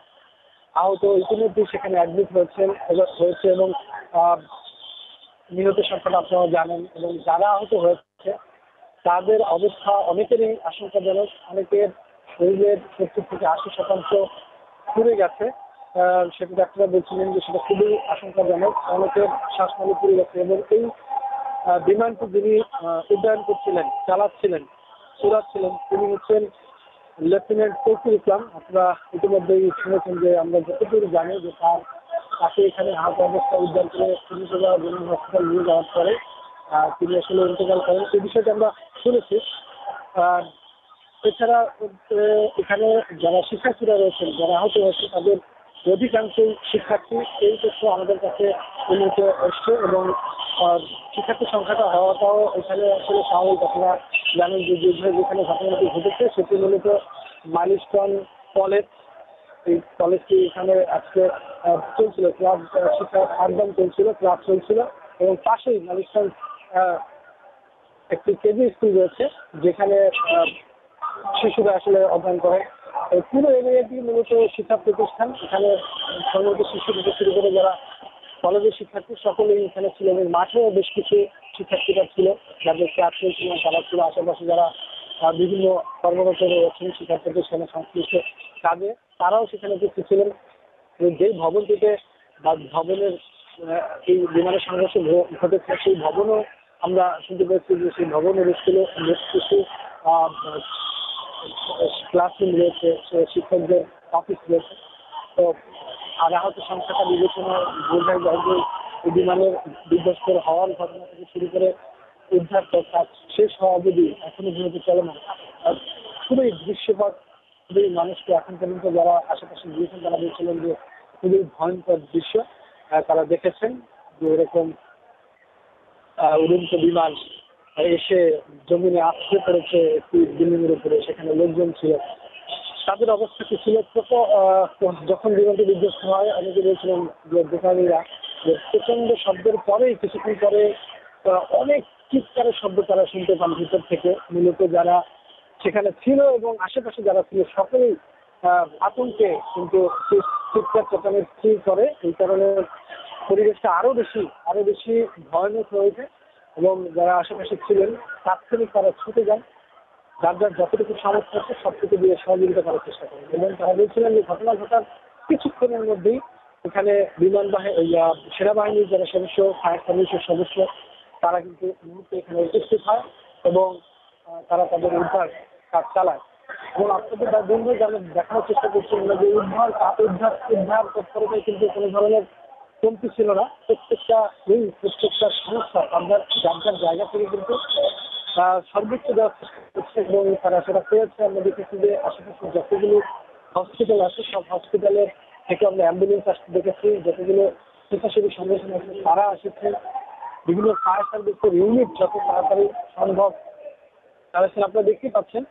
আহত ইতিমধ্যে সেখানে অ্যাডমিট হয়েছে এবং নিহতের সংখ্যাটা আপনারা জানেন। এবং যারা আহত হয়েছে তাদের অবস্থা অনেকেরই আশঙ্কাজনক। অনেকের শরীরের 70 থেকে 80% পুড়ে গেছে। সেটা ডাক্তাররা বলছিলেন যে সেটা খুবই আশঙ্কাজনক। অনেকের শ্বাসনালী পুড়ে গেছে এবং এই বিমানটি যিনি উড্ডয়ন করছিলেন, চালাচ্ছিলেন, উড়াচ্ছিলেন, তিনি হচ্ছেন লেফটেন্যান্ট তৌকির ইসলাম। আপনারা ইতিমধ্যেই শুনেছেন যে আমরা যতটুকু জানি যে তাকে এখানে আহত অবস্থায় উদ্ধার করে পূর্ণিতলা জেনারেল হসপিটাল নিয়ে যাওয়ার পরে তিনি আসলে ইন্তেকাল করেন, এই বিষয়টা আমরা শুনেছি। এছাড়া এখানে যারা শিক্ষার্থীরা রয়েছেন, যারা আহত হয়েছে তাদের অধিকাংশই শিক্ষার্থী, এই তথ্য আমাদের কাছে উন্নত এসছে এবং শিক্ষার্থীর সংখ্যাটা হওয়াটাও এখানে আসলে স্বাভাবিক। আপনারা জানেন যে যেখানে ঘটনাটি ঘটেছে সেটি মূলত মাইলস্টোন কলেজ। এই কলেজটি এখানে আজকে চলছিল, ক্লাব শিক্ষা পাঠদান চলছিল, ক্লাস চলছিল এবং পাশেই মাইলস্টোন একটি কেজি স্কুল রয়েছে যেখানে শিশুরা আসলে অধ্যয়ন করে। পুরো এরিয়াটি মূলত শিক্ষা প্রতিষ্ঠান। এখানে সর্বত শিশু থেকে শুরু করে যারা কলেজের শিক্ষার্থী সকলেই এখানে ছিল এবং মাঠেও বেশ কিছু শিক্ষার্থীরা ছিল যাদের ক্লাস চলছিল, তারা ছিল আশেপাশে যারা বিভিন্ন কর্মরত রয়েছেন শিক্ষা প্রতিষ্ঠানে সংশ্লিষ্ট কাজে, তারাও সেখানে উপস্থিত ছিলেন। যেই ভবনটিতে বা ভবনের এই বিমানের সংঘর্ষ ঘটেছে সেই ভবনও আমরা শুনতে পেরেছি যে সেই ভবনের স্কুলে বেশ কিছু ক্লাসরুম রয়েছে, শিক্ষকদের অফিস রয়েছে। তো আর আহত সংখ্যাটা বিবেচনা বোঝাই যায় যে এই বিমানের বিধ্বস্ত হওয়ার ঘটনা থেকে শুরু করে উদ্ধার কাজ শেষ হওয়া অবধি এখনো যেহেতু চলমান, খুবই দৃশ্যপট, খুবই মানুষকে এখন পর্যন্ত যারা আশেপাশে গিয়েছেন তারা বলছিলেন যে খুবই ভয়ঙ্কর দৃশ্য তারা দেখেছেন যে এরকম উড়ন্ত বিমান এসে জমিনে আছড়ে পড়েছে একটি বিল্ডিং এর উপরে, সেখানে লোকজন ছিল, তাদের অবস্থা কি ছিল। যখন বিমানটি বিধ্বস্ত হয় অনেকে বলছিলেন যে দোকানিরা যে প্রচন্ড শব্দের পরেই কিছুক্ষণ পরে অনেক চিৎকারের শব্দ তারা শুনতে পান ভিতর থেকে। মূলত যারা সেখানে ছিল এবং আশেপাশে যারা ছিল সকলেই আতঙ্কে কিন্তু চিৎকার চেঁচামেচি স্থির করে। এই কারণে পরিবেশটা আরো বেশি ভয়ানক হয়েছে এবং যারা আশেপাশে ছিলেন তাৎক্ষণিক তারা ছুটে যান, যার যতটুকু সামর্থ্য আছে সবটুকু দিয়ে সহযোগিতা করার চেষ্টা করেন এবং তারা বলছিলেন যে ঘটনা ঘটার কিছুক্ষণের মধ্যেই এখানে সেনাবাহিনীর যারা সদস্য, ফায়ার সার্ভিসের সদস্য, তারা কিন্তু মুহূর্তে এখানে উপস্থিত হয় এবং তারা তাদের উদ্ধার কাজ চালায়। এবং আপনাদের বন্ধু যারা দেখানোর চেষ্টা করছিলেন যে উদ্ধার তৎপরতায় কিন্তু কোনো ধরনের কমতি ছিল না। প্রত্যেকটা সমস্যা আপনার যার জায়গা থেকে কিন্তু সর্বোচ্চ দেওয়ার চেষ্টা করছে এবং তারা সেটা পেয়েছে। আমরা দেখেছি যে আশেপাশে যতগুলো হসপিটাল আছে সব হসপিটালের থেকে আমরা অ্যাম্বুলেন্স আসতে দেখেছি, যতগুলো স্বেচ্ছাসেবী সংগঠন আছে তারা এসেছেন, বিভিন্ন ফায়ার সার্ভিসের ইউনিট যত তাড়াতাড়ি সম্ভব তারা আপনারা দেখতেই পাচ্ছেন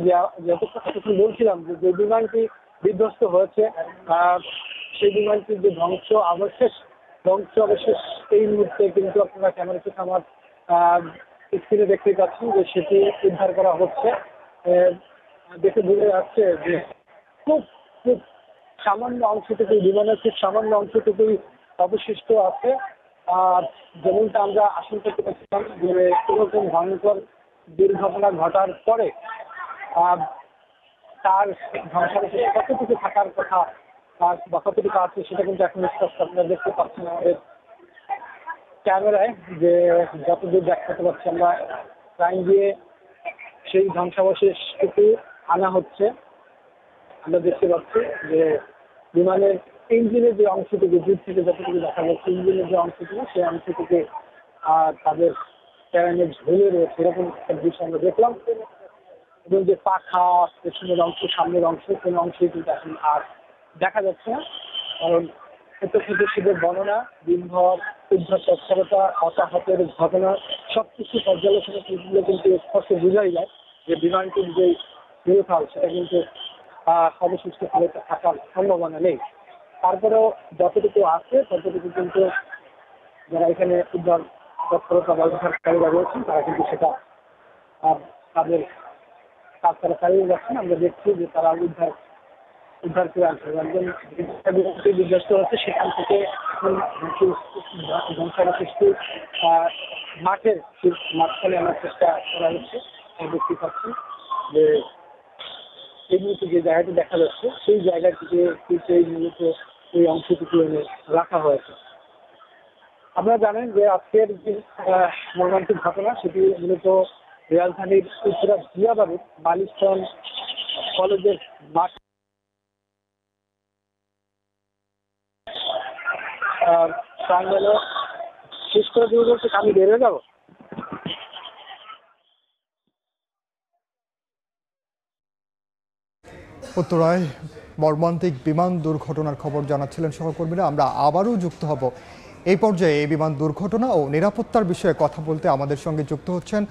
যে যতক্ষণ বলছিলাম যে বিমানটি বিধ্বস্ত হয়েছে সেই বিমানটির যে ধ্বংস অবশেষ এই মুহূর্তে কিন্তু আপনারা ক্যামেরা থেকে আমার স্ক্রিনে দেখতেই পাচ্ছেন যে সেটি উদ্ধার করা হচ্ছে। দেখে বোঝা যাচ্ছে যে খুব সামান্য অংশটুকুই, বিমানের খুব সামান্য অংশটুকুই অবশিষ্ট আছে। আর যেমনটা আমরা আশঙ্কা করেছিলাম যে এরকম ভয়ঙ্কর দুর্ঘটনা ঘটার পরে তার ধ্বংসাবশেষ কতটুকু থাকার কথা বা কতটুকু আছে সেটা কিন্তু এখন স্পষ্ট আপনারা দেখতে পাচ্ছেন আমাদের ক্যামেরায়, যে যতদূর দেখাতে পাচ্ছি আমরা ট্রাইন দিয়ে সেই ধ্বংসাবশেষটুকু আনা হচ্ছে। আমরা দেখতে পাচ্ছি যে বিমানের ইঞ্জিনের যে অংশটুকু দূর থেকে যতটুকু দেখা যাচ্ছে ইঞ্জিনের যে অংশটুকু সেই অংশটুকু তাদের ট্রেনে ঝুলে রয়েছে এরকম একটা দৃশ্য আমরা দেখলাম। এবং যে পাখা, পেছনের অংশ, সামনের অংশ, কোনো অংশই কিন্তু এখন আর দেখা যাচ্ছে না, কারণ প্রত্যক্ষদর্শীদের বর্ণনা, দিনভর উদ্ধার তৎপরতা, হতাহতের ঘটনা সবকিছু পর্যালোচনা করলে কিন্তু স্পষ্ট বোঝাই যায় যে বিমানটির যে নিরফল সেটা কিন্তু অবশিষ্ট ফলে থাকার সম্ভাবনা নেই। তারপরেও যতটুকু আছে ততটুকু কিন্তু যারা এখানে উদ্ধার তৎপরতা বা উদ্ধারকারীরা রয়েছেন তারা কিন্তু সেটা তাদের কাজ তারা চালিয়ে যাচ্ছেন। আমরা দেখছি যে তারা উদ্ধার করে আনছে। একজন বিধ্বস্ত হচ্ছে সেখান থেকে এখন ধ্বংসাবশেষটি মাঝখানে আনার চেষ্টা করা হচ্ছে। দেখতে পাচ্ছি যে এই মুহূর্তে যে জায়গাটি দেখা যাচ্ছে সেই জায়গাটিকে কিন্তু এই মুহূর্তে এই অংশটুকু এনে রাখা হয়েছে। আপনারা জানেন যে আজকের যে মর্মান্তিক ঘটনা সেটি মূলত রাজধানীর উত্তরা জিয়াবাড়ির বালিস্টন কলেজের মাঠ প্রাঙ্গণে শেষ করে দিয়ে বলছে আমি বের হয়ে যাবো। উত্তরায় মর্মান্তিক বিমান দুর্ঘটনার খবর জানাচ্ছিলেন সহকর্মীরা। আমরা আবারও যুক্ত হব এই পর্যায়ে এই বিমান দুর্ঘটনা ও নিরাপত্তার বিষয়ে কথা বলতে আমাদের সঙ্গে যুক্ত হচ্ছেন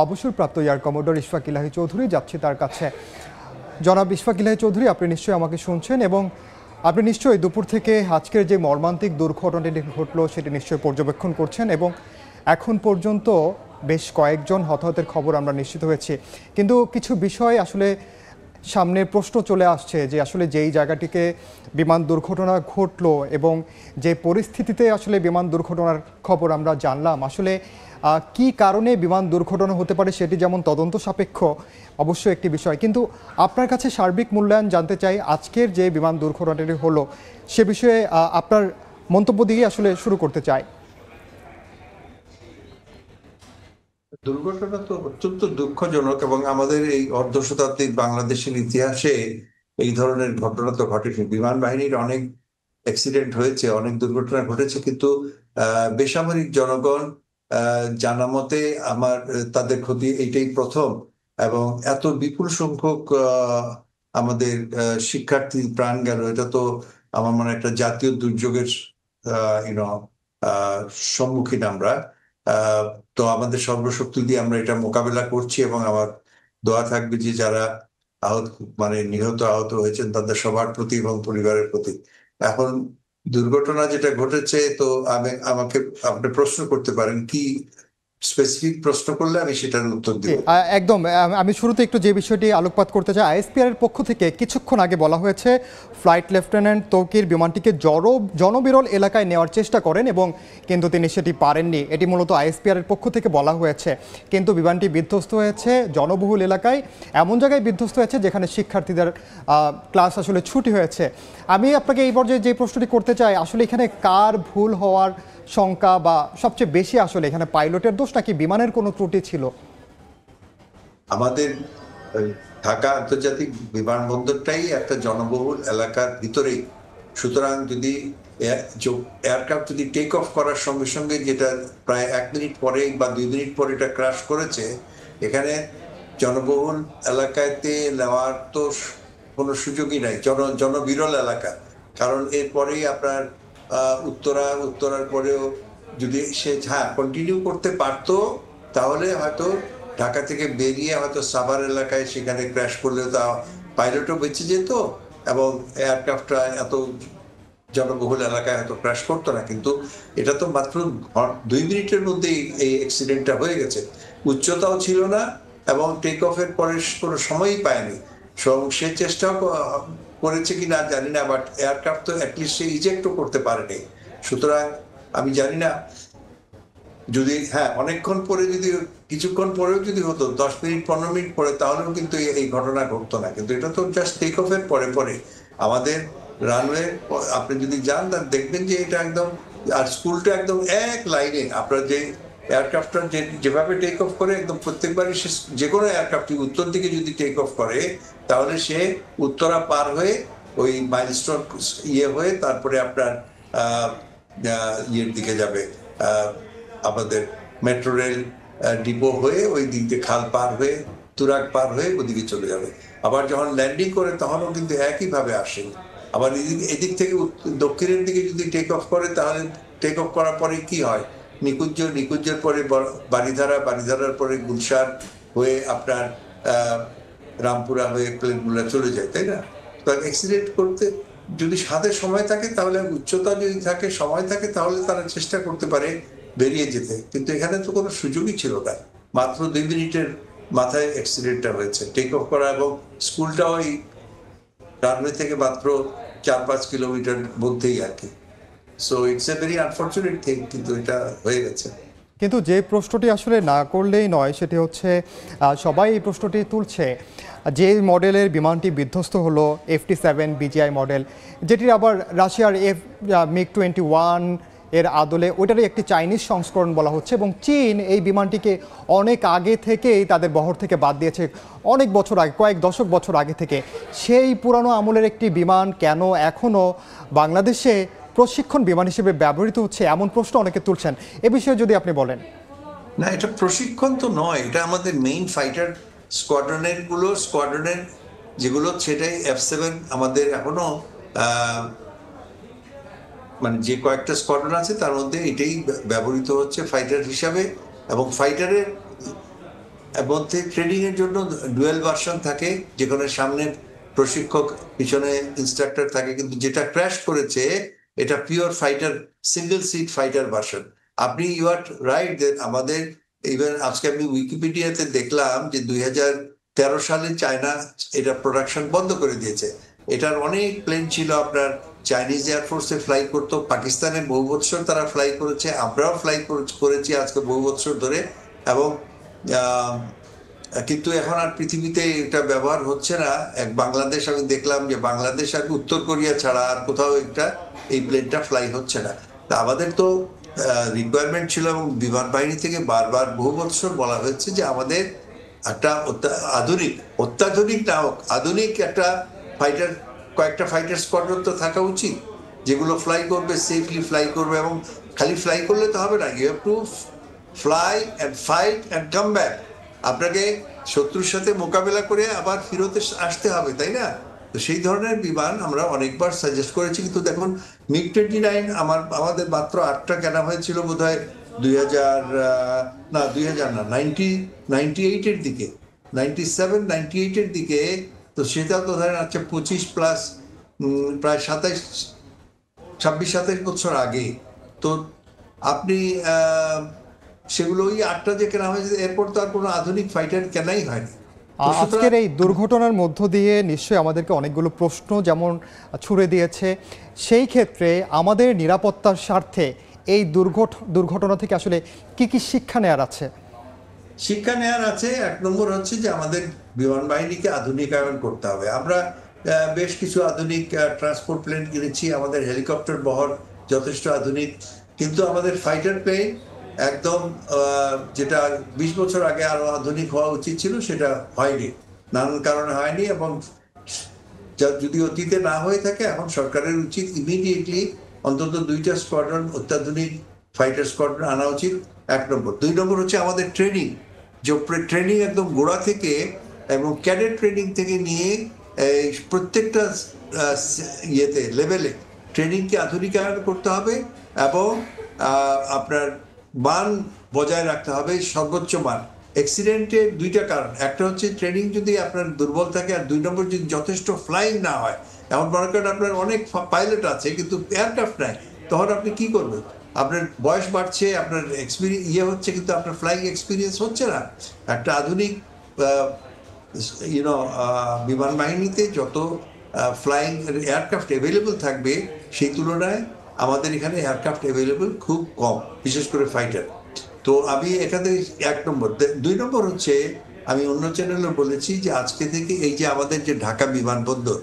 অবসরপ্রাপ্ত এয়ার কমোডর ইশফাক ইলাহি চৌধুরী। যাচ্ছি তার কাছে। জনাব ইশফাক ইলাহি চৌধুরী, আপনি নিশ্চয়ই আমাকে শুনছেন এবং আপনি নিশ্চয়ই দুপুর থেকে আজকের যে মর্মান্তিক দুর্ঘটনাটি ঘটলো সেটি নিশ্চয়ই পর্যবেক্ষণ করছেন এবং এখন পর্যন্ত বেশ কয়েকজন হতাহতের খবর আমরা নিশ্চিত হয়েছি। কিন্তু কিছু বিষয় আসলে সামনে প্রশ্ন চলে আসছে যে আসলে যেই জায়গাটিকে বিমান দুর্ঘটনা ঘটলো এবং যে পরিস্থিতিতে আসলে বিমান দুর্ঘটনার খবর আমরা জানলাম, আসলে কি কারণে বিমান দুর্ঘটনা হতে পারে সেটি যেমন তদন্ত সাপেক্ষ অবশ্যই একটি বিষয়, কিন্তু আপনার কাছে সার্বিক মূল্যায়ন জানতে চাই আজকের যে বিমান দুর্ঘটনাটি হলো সে বিষয়ে আপনার মন্তব্য দিয়ে আসলে শুরু করতে চাই। দুর্ঘটনা তো অত্যন্ত দুঃখজনক এবং আমাদের এই অর্ধশতাব্দীর বাংলাদেশের ইতিহাসে এই ধরনের ঘটনা তো ঘটেনি। বিমান বাহিনীর অনেক অ্যাক্সিডেন্ট হয়েছে, অনেক দুর্ঘটনা ঘটেছে, কিন্তু বেসামরিক জনগণ জানা মতে তাদের ক্ষতি এইটাই প্রথম। এবং এত বিপুল সংখ্যক আমাদের শিক্ষার্থী প্রাণ গেল, এটা তো আমার মনে একটা জাতীয় দুর্যোগের সম্মুখীন আমরা। তো আমাদের সর্বশক্তি দিয়ে আমরা এটা মোকাবেলা করছি এবং আমার দোয়া থাকবে যে যারা নিহত আহত হয়েছেন তাদের সবার প্রতি এবং পরিবারের প্রতি। এখন দুর্ঘটনা যেটা ঘটেছে, তো আমাকে আপনি প্রশ্ন করতে পারেন কি স্পেসিফিক প্রশ্ন করলে আমি সেটার উত্তর দিব। একদম, আমি শুরুতে একটু যে বিষয়টি আলোকপাত করতে চাই, আইএসপিআর এর পক্ষ থেকে কিছুক্ষণ আগে বলা হয়েছে ফ্লাইট লেফটেন্যান্ট তৌকির বিমানটিকে জনবিরল এলাকায় নেওয়ার চেষ্টা করেন এবং কিন্তু তিনি সেটি পারেননি। এটি মূলত আইএসপিআর এর পক্ষ থেকে বলা হয়েছে, কিন্তু বিমানটি বিধ্বস্ত হয়েছে জনবহুল এলাকায়, এমন জায়গায় বিধ্বস্ত হয়েছে যেখানে শিক্ষার্থীদের ক্লাস আসলে ছুটি হয়েছে। আমি আপনাকে এই পর্যায়ে যে প্রশ্নটি করতে চাই, আসলে এখানে কার ভুল হওয়ার শঙ্কা বা সবচেয়ে বেশি, আসলে এখানে পাইলটের দোষ নাকি বিমানের কোনো ত্রুটি ছিল? আমাদের ঢাকা আন্তর্জাতিক বিমানবন্দরটাই একটা জনবহুল এলাকার ভিতরেই, সুতরাং যদি এয়ারক্রাফট যদি টেক অফ করার সঙ্গে সঙ্গে, যেটা প্রায় 1 মিনিট পরে বা 2 মিনিট পরে এটা ক্র্যাশ করেছে, এখানে জনবহুল এলাকাতে নেওয়ার তো কোনো সুযোগই নাই, জনবিরল এলাকা। কারণ এরপরেই আপনার উত্তরার পরেও যদি সে কন্টিনিউ করতে পারতো, তাহলে হয়তো ঢাকা থেকে বেরিয়ে হয়তো সাভার এলাকায় সেখানে ক্র্যাশ করলে তা পাইলটও বেঁচে যেত এবং এয়ারক্রাফটটা এত জনবহুল এলাকায় হয়তো ক্র্যাশ করতো না। কিন্তু এটা তো মাত্র 2 মিনিটের মধ্যেই এই অ্যাক্সিডেন্টটা হয়ে গেছে। উচ্চতাও ছিল না এবং টেক অফের পরে কোনো সময়ই পায়নি। সে চেষ্টাও করেছে কি না জানি না, বাট এয়ারক্রাফট তো অ্যাটলিস্ট সে ইজেক্টও করতে পারেনি। সুতরাং আমি জানি না, যদি অনেকক্ষণ পরে, যদি কিছুক্ষণ পরেও যদি হতো, 10 মিনিট 15 মিনিট পরে, তাহলেও কিন্তু এই ঘটনা ঘটতো না। কিন্তু এটা তো জাস্ট টেক অফের পরে আমাদের রানওয়ে, আপনি যদি যান তার দেখবেন যে এটা একদম, আর স্কুলটা একদম এক লাইনে। আপনার যে এয়ারক্রাফটটা যেভাবে টেক অফ করে, একদম প্রত্যেকবারই সে যে কোনো এয়ারক্রাফট উত্তর দিকে যদি টেক অফ করে, তাহলে সে উত্তরা পার হয়ে ওই মাইলস্টোন হয়ে তারপরে আপনার ইয়ের দিকে যাবে, আমাদের মেট্রো রেল ডিপো হয়ে ওই দিক দিয়ে খাল পার হয়ে তুরাগ পার হয়ে ওদিকে চলে যাবে। আবার যখন ল্যান্ডিং করে তখনও কিন্তু একইভাবে আসে। আবার এদিক থেকে দক্ষিণের দিকে যদি টেক অফ করে, তাহলে টেক অফ করার পরে কি হয়, নিকুঞ্জের পরে বাড়িধারার পরে গুলশান হয়ে আপনার রামপুরা হয়ে প্লেনগুলো চলে যায়, তাই না? তো অ্যাক্সিডেন্ট করতে যদি সাথে সময় থাকে, তাহলে উচ্চতা যদি থাকে, সময় থাকে, তাহলে তারা চেষ্টা করতে পারে বেরিয়ে যেতে। কিন্তু এখানে তো কোনো সুযোগই ছিল না, মাত্র 2 মিনিটের মাথায় অ্যাক্সিডেন্টটা হয়েছে। টেক অফ করা এবং স্কুলটা ওই রানওয়ে থেকে মাত্র 4-5 কিলোমিটার মধ্যেই আর কি। So it's a very unfortunate thing, কিন্তু এটা হয়ে গেছে। কিন্তু যে প্রশ্নটি আসলে না করলেই নয়, সেটি হচ্ছে সবাই এই প্রশ্নটি তুলছে, যে মডেলের বিমানটি বিধ্বস্ত হলো FT-7 BGI মডেল, যেটির আবার রাশিয়ার MiG-21 এর আদলে, ওইটারই একটি চাইনিজ সংস্করণ বলা হচ্ছে, এবং চীন এই বিমানটিকে অনেক আগে থেকেই তাদের বহর থেকে বাদ দিয়েছে, অনেক বছর আগে, কয়েক দশক বছর আগে থেকে। সেই পুরানো আমলের একটি বিমান কেন এখনও বাংলাদেশে প্রশিক্ষণ বিমান হিসেবে ব্যবহৃত হচ্ছে, এমন প্রশ্ন অনেকে তুলছেন। এ বিষয়ে যদি আপনি বলেন। না, এটা প্রশিক্ষণ তো নয়, এটা আমাদের মেইন ফাইটার স্কোয়াড্রনের যেগুলো, সেটাই F-7 আমাদের এখনো মানে যে কয়েকটা স্কোয়াড্রন আছে তার মধ্যে এটাই ব্যবহৃত হচ্ছে ফাইটার হিসাবে। এবং ফাইটারের মধ্যে ট্রেনিং এর জন্য ডুয়েল ভার্সন থাকে, যেখানে সামনে প্রশিক্ষক, পিছনে ইনস্ট্রাক্টর থাকে। কিন্তু যেটা ক্র্যাশ করেছে, এটা pure fighter, single seat fighter version. আপনি ইউ আর রাইট, আমাদের ইভেন আজকে আমি উইকিপিডিয়াতে দেখলাম যে 2013 সালে চায়না এটা প্রোডাকশন বন্ধ করে দিয়েছে। এটার অনেক প্লেন ছিল আপনার চাইনিজ এয়ারফোর্সে ফ্লাই করতো, পাকিস্তানে বহু বছর তারা ফ্লাই করেছে, আমরাও ফ্লাই করেছি আজকে বহু বছর ধরে। এবং কিন্তু এখন আর পৃথিবীতে এটা ব্যবহার হচ্ছে না। বাংলাদেশ, আমি দেখলাম যে বাংলাদেশ আর উত্তর কোরিয়া ছাড়া আর কোথাও এই প্লেনটা ফ্লাই হচ্ছে না। তা আমাদের তো রিকোয়ারমেন্ট ছিল, এবং বিমান বাহিনী থেকে বারবার বহু বছর বলা হয়েছে যে আমাদের একটা অত্যাধুনিক না হোক, আধুনিক একটা ফাইটার, কয়েকটা ফাইটার স্কোয়াড্রন তো থাকা উচিত, যেগুলো ফ্লাই করবে, সেফলি ফ্লাই করবে। এবং খালি ফ্লাই করলে তো হবে না, you have to fly and fight and come back. আপনাকে শত্রুর সাথে মোকাবেলা করে আবার ফিরতে আসতে হবে, তাই না? তো সেই ধরনের বিমান আমরা অনেকবার সাজেস্ট করেছি। কিন্তু দেখুন, MiG-29 আমাদের মাত্র 8টা কেনা হয়েছিল বোধহয় 1998 এর দিকে, 97-98 এর দিকে। তো সেটা তো ধরেন আছে 25 প্লাস প্রায় 26-27 বছর আগে। তো আপনি সেগুলো ওই 8টা যে কেনা হয়েছে, এরপর তো আর কোনো আধুনিক ফাইটার কেনাই হয়নি। আজকের এই দুর্ঘটনার মধ্য দিয়ে নিশ্চয়ই আমাদেরকে অনেকগুলো প্রশ্ন যেমন ছুড়ে দিয়েছে, সেই ক্ষেত্রে আমাদের নিরাপত্তার স্বার্থে এই দুর্ঘটনা থেকে আসলে কি কি শিক্ষা নেওয়ার আছে? শিক্ষা নেওয়ার আছে, 1 নম্বর হচ্ছে যে আমাদের বিমান বাহিনীকে আধুনিকায়ন করতে হবে। আমরা বেশ কিছু আধুনিক ট্রান্সপোর্ট প্লেন কিনেছি, আমাদের হেলিকপ্টার বহর যথেষ্ট আধুনিক, কিন্তু আমাদের ফাইটার প্লেন একদম যেটা 20 বছর আগে আরো আধুনিক হওয়া উচিত ছিল সেটা হয়নি, নানান কারণে হয়নি। এবং যদি অতীতে না হয়ে থাকে, এখন সরকারের উচিত ইমিডিয়েটলি অন্তত 2টা স্কোয়াড্রন অত্যাধুনিক ফাইটার স্কোয়াড্রন আনা উচিত, 1 নম্বর। 2 নম্বর হচ্ছে আমাদের ট্রেনিং, যে ট্রেনিং একদম গোড়া থেকে এবং ক্যাডেট ট্রেনিং থেকে নিয়ে প্রত্যেকটা ইয়েতে লেভেলে ট্রেনিংকে আধুনিকায়ন করতে হবে এবং আপনার মান বজায় রাখতে হবে, সর্বোচ্চ মান। অ্যাক্সিডেন্টের 2টা কারণ, একটা হচ্ছে ট্রেনিং যদি আপনার দুর্বল থাকে, আর 2 নম্বর যদি যথেষ্ট ফ্লাইং না হয়। এমন মনে করেন আপনার অনেক পাইলট আছে কিন্তু এয়ারক্রাফট নাই, তখন আপনি কি করবেন? আপনার বয়স বাড়ছে, আপনার এক্সপিরিয়েন্স হচ্ছে, কিন্তু আপনার ফ্লাইং এক্সপিরিয়েন্স হচ্ছে না। একটা আধুনিক বিমান বাহিনীতে যত ফ্লাইং এয়ারক্রাফট অ্যাভেলেবল থাকবে, সেই তুলনায় আমাদের এখানে এয়ারক্রাফট অ্যাভেলেবল খুব কম, বিশেষ করে ফাইটার। তো আমি এখানে 1 নম্বর। 2 নম্বর হচ্ছে, আমি অন্য চ্যানেলে বলেছি যে আজকে থেকে এই যে আমাদের যে ঢাকা বিমানবন্দর,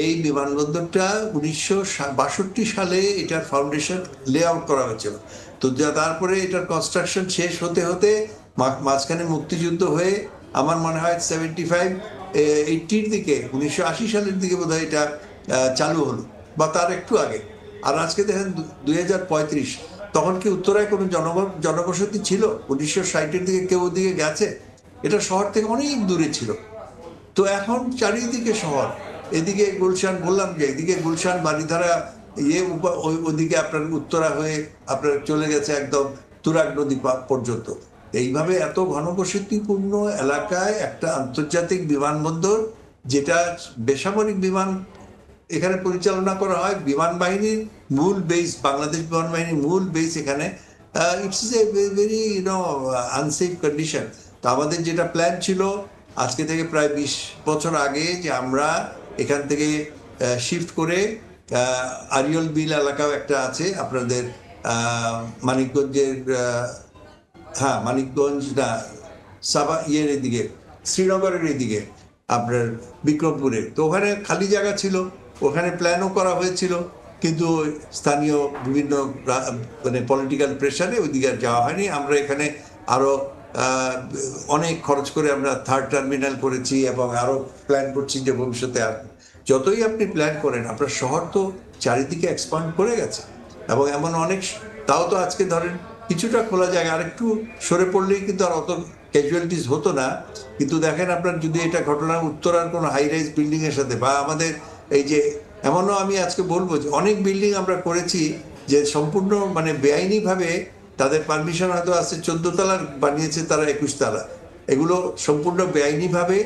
এই বিমানবন্দরটা 1962 সালে এটার ফাউন্ডেশন লেআউট করা হয়েছিল। তো তারপরে এটার কনস্ট্রাকশন শেষ হতে হতে মাঝখানে মুক্তিযুদ্ধ হয়ে আমার মনে হয় 75-80 দিকে, 1980 সালের দিকে বোধহয় এটা চালু হলো, বা তার একটু আগে। আর আজকে দেখেন 2035, তখন কি উত্তরায় কোনো জনবসতি ছিল? 1960-এর দিকে কেউ ওদিকে গেছে? এটা শহর থেকে অনেক দূরে ছিল। তো এখন চারিদিকে শহর, এদিকে গুলশান, বললাম যে এদিকে গুলশান, বারিধারা, ওদিকে আপনার উত্তরা হয়ে আপনার চলে গেছে একদম তুরাগ নদী পর্যন্ত। এইভাবে এত ঘনবসতিপূর্ণ এলাকায় একটা আন্তর্জাতিক বিমানবন্দর, যেটা বেসামরিক বিমান এখানে পরিচালনা করা হয়, বিমান বাহিনীর মূল বেস, বাংলাদেশ বিমান বাহিনীর মূল বেস এখানে, it's a very unsafe condition. তো আমাদের যেটা প্ল্যান ছিল আজকে থেকে প্রায় 20 বছর আগে, যে আমরা এখান থেকে শিফট করে আরিয়ল বিল এলাকাও একটা আছে আপনাদের মানিকগঞ্জের, মানিকগঞ্জ না, সাবা এদিকে, শ্রীনগরের এদিকে, আপনার বিক্রমপুরে। তো ওখানে খালি জায়গা ছিল, ওখানে প্ল্যানও করা হয়েছিল, কিন্তু স্থানীয় বিভিন্ন মানে পলিটিক্যাল প্রেশারে ওইদিকে যাওয়া হয়নি। আমরা এখানে আরো অনেক খরচ করে আমরা 3rd টার্মিনাল করেছি এবং আরো প্ল্যান করছি যে ভবিষ্যতে আর যতই আপনি প্ল্যান করেন, আপনার শহর তো চারিদিকে এক্সপান্ড করে গেছে। এবং এমন অনেক, তাও তো আজকে ধরেন কিছুটা খোলা জায়গা, আর একটু সরে পড়লেই কিন্তু আর অত ক্যাজুয়ালিটিস হতো না। কিন্তু দেখেন আপনার যদি এটা ঘটনা উত্তরার কোনো হাই রাইজ বিল্ডিং এর সাথে, বা আমাদের এই যে এমনও আমি আজকে বলবো যে অনেক বিল্ডিং আমরা করেছি যে সম্পূর্ণ মানে বেআইনিভাবে, তাদের পারমিশন হয়তো আছে 14 তলার, বানিয়েছে তারা 21 তলা। এগুলো সম্পূর্ণ বেআইনিভাবে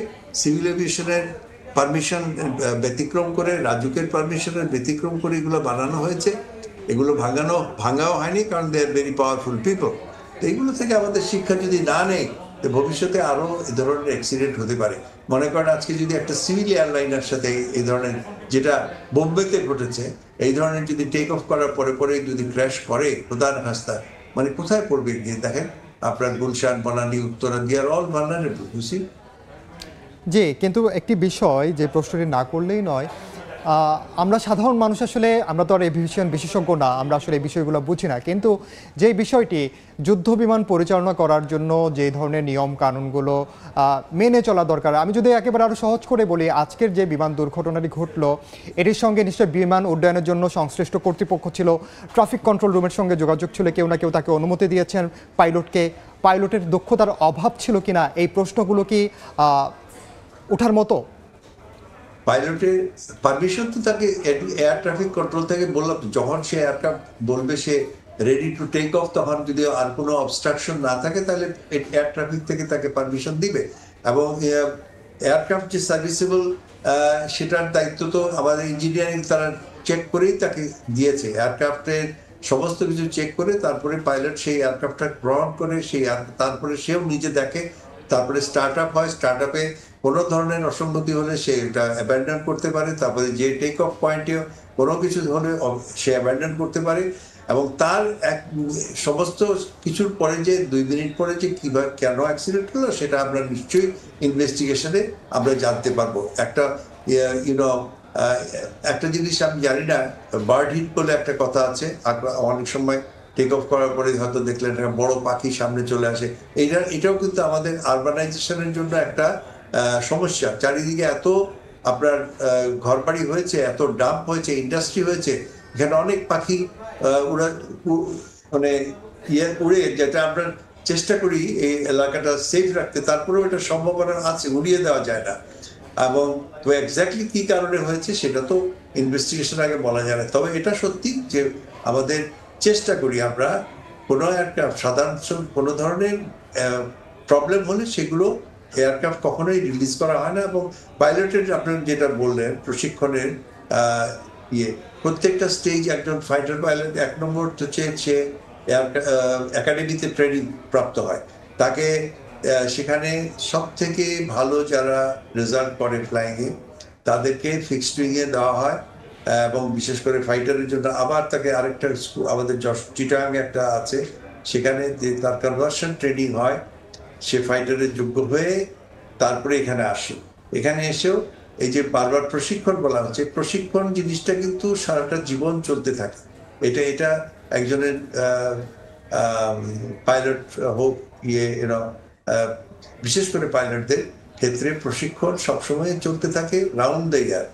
সিভিল এভিয়েশনের পারমিশন ব্যতিক্রম করে, রাজুকের পারমিশনের ব্যতিক্রম করে এগুলো বানানো হয়েছে। এগুলো ভাঙাও হয়নি, কারণ দে আর ভেরি পাওয়ারফুল পিপল। তো এগুলো থেকে আমাদের শিক্ষা যদি না নেই, তো ভবিষ্যতে আরো এ ধরনের অ্যাক্সিডেন্ট হতে পারে। মনে করেন আজকে যদি একটা সিভিল এয়ারলাইনের সাথে এই ধরনের, যেটা বোম্বেতে ঘটেছে, এই ধরনের যদি টেক অফ করার পরে যদি ক্র্যাশ করে প্রধান রাস্তা, মানে কোথায় পড়বে গিয়ে? দেখেন আপনার গুলশান, বনানী, উত্তরা, দে আর অল ভালনারেবল, ইউ সি। জি, কিন্তু একটি বিষয় যে প্রশ্নটি না করলেই নয়, আমরা সাধারণ মানুষ আসলে, আমরা তো আর এভিয়েশন বিশেষজ্ঞ না, আমরা আসলে এই বিষয়গুলো বুঝি না, কিন্তু যে বিষয়টি যুদ্ধ বিমান পরিচালনা করার জন্য যে ধরনের নিয়ম কানুনগুলো মেনে চলা দরকার, আমি যদি একেবারে আরও সহজ করে বলি, আজকের যে বিমান দুর্ঘটনাটি ঘটলো, এটির সঙ্গে নিশ্চয়ই বিমান উড্ডয়নের জন্য সংশ্লিষ্ট কর্তৃপক্ষ ছিল, ট্রাফিক কন্ট্রোল রুমের সঙ্গে যোগাযোগ ছিল, কেউ না কেউ তাকে অনুমতি দিয়েছেন, পাইলটের দক্ষতার অভাব ছিল কিনা, এই প্রশ্নগুলো কি ওঠার মতো? পাইলটের পারমিশন তো তাকে এয়ার ট্রাফিক কন্ট্রোল থেকে বললাম, যখন সে এয়ারক্রাফট বলবে সে রেডি টু টেক অফ, তখন যদি আর কোনো অবস্ট্রাকশন না থাকে তাহলে এয়ার ট্রাফিক থেকে তাকে পারমিশন দিবে। এবং এয়ারক্রাফট যে সার্ভিসেবল, সেটার দায়িত্ব তো আমাদের ইঞ্জিনিয়ারিং তারা চেক করেই তাকে দিয়েছে। এয়ারক্রাফটের সমস্ত কিছু চেক করে তারপরে পাইলট সেই এয়ারক্রাফটটা গ্রহণ করে তারপরে সেও নিজে দেখে, তারপরে স্টার্ট আপ হয়। স্টার্ট আপে কোনো ধরনের অসঙ্গতি হলে সে এটা অ্যাবান্ডন করতে পারে, তারপরে যে টেক অফ পয়েন্টে কোনো কিছু হলে সে অ্যাবান্ডন করতে পারে, এবং তার সমস্ত কিছুর পরে যে 2 মিনিট পরে যে কিভাবে কেন অ্যাক্সিডেন্ট হলো সেটা আমরা নিশ্চয়ই ইনভেস্টিগেশনে আমরা জানতে পারবো। একটা একটা জিনিস আমি জানি না, বার্ড হিট বলে একটা কথা আছে, অনেক সময় টেক অফ করার পরে হয়তো দেখলেন একটা বড় পাখি সামনে চলে আসে। এটাও কিন্তু আমাদের আরবানাইজেশনের জন্য একটা সমস্যা। চারিদিকে এত আপনার ঘরবাড়ি হয়েছে, এত ডাম্প হয়েছে, ইন্ডাস্ট্রি হয়েছে, এখানে অনেক পাখি মানে উড়ে, যেটা আমরা চেষ্টা করি এই এলাকাটা সেফ রাখতে, তারপরেও এটা সম্ভাবনা আছে, উড়িয়ে দেওয়া যায় না। এবং তো এক্স্যাক্টলি কি কারণে হয়েছে সেটা তো ইনভেস্টিগেশন আগে বলা যায় না। তবে এটা সত্যি যে আমাদের চেষ্টা করি আমরা কোনো একটা সাধারণ কোনো ধরনের প্রবলেম হলে সেগুলো এয়ারক্রাফট কখনোই রিলিজ করা হয় না। এবং পাইলটের আপনার যেটা বললেন প্রশিক্ষণের প্রত্যেকটা স্টেজ একজন ফাইটার পাইলট 1 নম্বর হচ্ছে সে একাডেমিতে ট্রেনিং প্রাপ্ত হয়, তাকে সেখানে সব থেকে ভালো যারা রেজাল্ট করে ফ্লাইংয়ে তাদেরকে ফিক্সড উইংয়ে দেওয়া হয়, এবং বিশেষ করে ফাইটারের জন্য আবার তাকে আরেকটা স্কুল আমাদের চিটাগাং একটা আছে, সেখানে তার কনভার্সন ট্রেনিং হয়, সে ফাইটারের যোগ্য হয়ে তারপরে এখানে আসে। এখানে এসেও এই যে বারবার প্রশিক্ষণ বলা হচ্ছে, প্রশিক্ষণ জিনিসটা কিন্তু সারাটা জীবন চলতে থাকে। এটা একজনের পাইলট হোক বিশেষ করে পাইলটদের ক্ষেত্রে প্রশিক্ষণ সবসময় চলতে থাকে, রাউন্ড দ্য ইয়ার।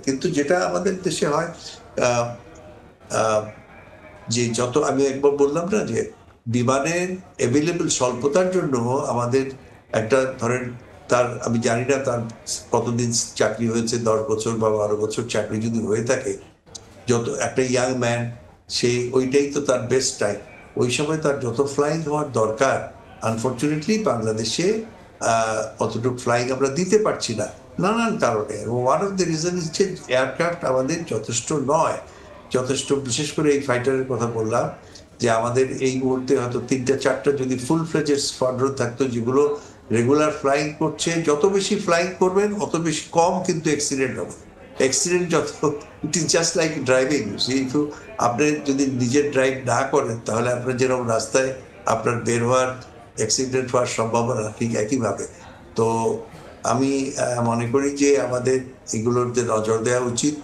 কিন্তু যেটা আমাদের দেশে হয় যে যত আমি একবার বললাম না যে বিমানের অ্যাভেলেবল স্বল্পতার জন্য আমাদের একটা ধরেন তার আমি জানি না তার কতদিন চাকরি হয়েছে, 10 বছর বা 12 বছর চাকরি যদি হয়ে থাকে, যত একটা ইয়াং ম্যান সে ওইটাই তো তার বেস্ট টাইম, ওই সময় তার যত ফ্লাইং হওয়ার দরকার আনফর্চুনেটলি বাংলাদেশে অতটুকু ফ্লাইং আমরা দিতে পারছি না নানান কারণে। ওয়ান অফ দ্য রিজন হচ্ছে এয়ারক্রাফট আমাদের যথেষ্ট নয়, যথেষ্ট বিশেষ করে এই ফাইটারের কথা বললাম যে আমাদের এই মুহূর্তে হয়তো 3-4টা যদি ফুল ফ্লেজেড স্কোয়াড্রন থাকতো যেগুলো রেগুলার ফ্লাইং করছে, যত বেশি ফ্লাইং করবেন অত বেশি কম কিন্তু অ্যাক্সিডেন্ট হবে। অ্যাক্সিডেন্ট যত it is just like driving, কিন্তু আপনি যদি নিজের ড্রাইভ না করেন তাহলে আপনার যেরকম রাস্তায় আপনার বের হওয়ার অ্যাক্সিডেন্ট হওয়ার সম্ভাবনা ঠিক একইভাবে। তো আমি মনে করি যে আমাদের এগুলোতে নজর দেওয়া উচিত।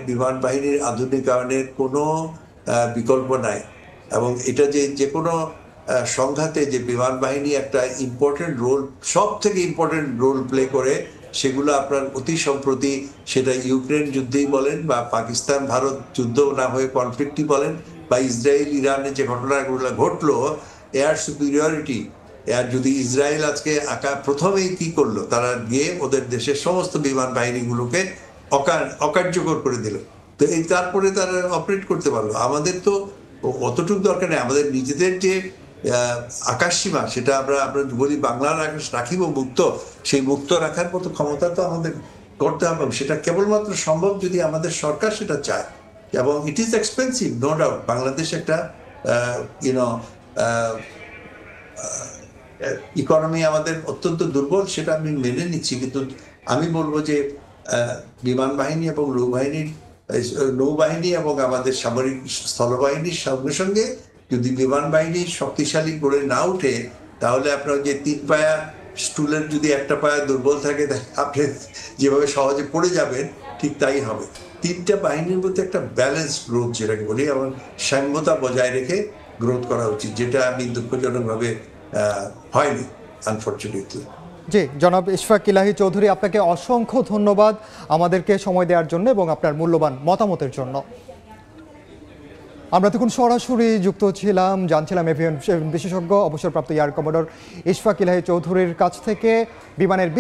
বিমান বাহিনীর আধুনিকায়নের কোনো বিকল্প নাই, এবং এটা যে কোনো সংঘাতে যে বিমান বাহিনী একটা ইম্পর্টেন্ট রোল, সব থেকে ইম্পর্টেন্ট রোল প্লে করে, সেগুলো আপনার অতি সম্প্রতি সেটা ইউক্রেন যুদ্ধেই বলেন বা পাকিস্তান ভারত যুদ্ধ না হয়ে কনফ্লিক্টই বলেন, বা ইসরায়েল ইরানে যে ঘটনাগুলো ঘটলো, এয়ার সুপিরিয়রিটি, এয়ার যদি ইসরায়েল আজকে প্রথমেই কি করলো, তারা গিয়ে ওদের দেশের সমস্ত বিমান বাহিনীগুলোকে অকার্যকর করে দিল। তো এই তারপরে তারা অপারেট করতে পারলো। আমাদের তো অতটুকু দরকার নেই, আমাদের নিজেদের যে আকাশ সীমা সেটা আমরা বলি বাংলার আকাশ রাখিব মুক্ত, সেই মুক্ত রাখার মতো ক্ষমতা তো আমাদের করতে হবে। সেটা কেবলমাত্র সম্ভব যদি আমাদের সরকার সেটা চায়, এবং it is expensive no doubt. Bangladesh একটা ইকোনমি আমাদের অত্যন্ত দুর্বল, সেটা আমি মেনে নিচ্ছি, কিন্তু আমি বলবো যে বিমান বাহিনী এবং নৌবাহিনী এবং আমাদের সামরিক স্থলবাহিনীর সঙ্গে সঙ্গে যদি বিমান বাহিনী শক্তিশালী করে না উঠে, তাহলে আপনার যে 3 পায়া স্টুলের যদি একটা পায়া দুর্বল থাকে, আপনি যেভাবে সহজে পড়ে যাবেন ঠিক তাই হবে। 3টা বাহিনীর মধ্যে একটা ব্যালেন্স গ্রোথ যেটাকে বলি, এবং সাম্যতা বজায় রেখে গ্রোথ করা উচিত, যেটা আমি দুঃখজনকভাবে হয়নি আনফর্চুনেটলি। জি, জনাব ইশফাক ইলাহি চৌধুরী, আপনাকে অসংখ্য ধন্যবাদ আমাদেরকে সময় দেওয়ার জন্য এবং আপনার মূল্যবান মতামতের জন্য। আমরা তখন সরাসরি যুক্ত ছিলাম, জানছিলাম এভিয়েশন বিশেষজ্ঞ অবসরপ্রাপ্ত এয়ার কমোডর ইশফাক ইলাহি চৌধুরীর কাছ থেকে বিমানের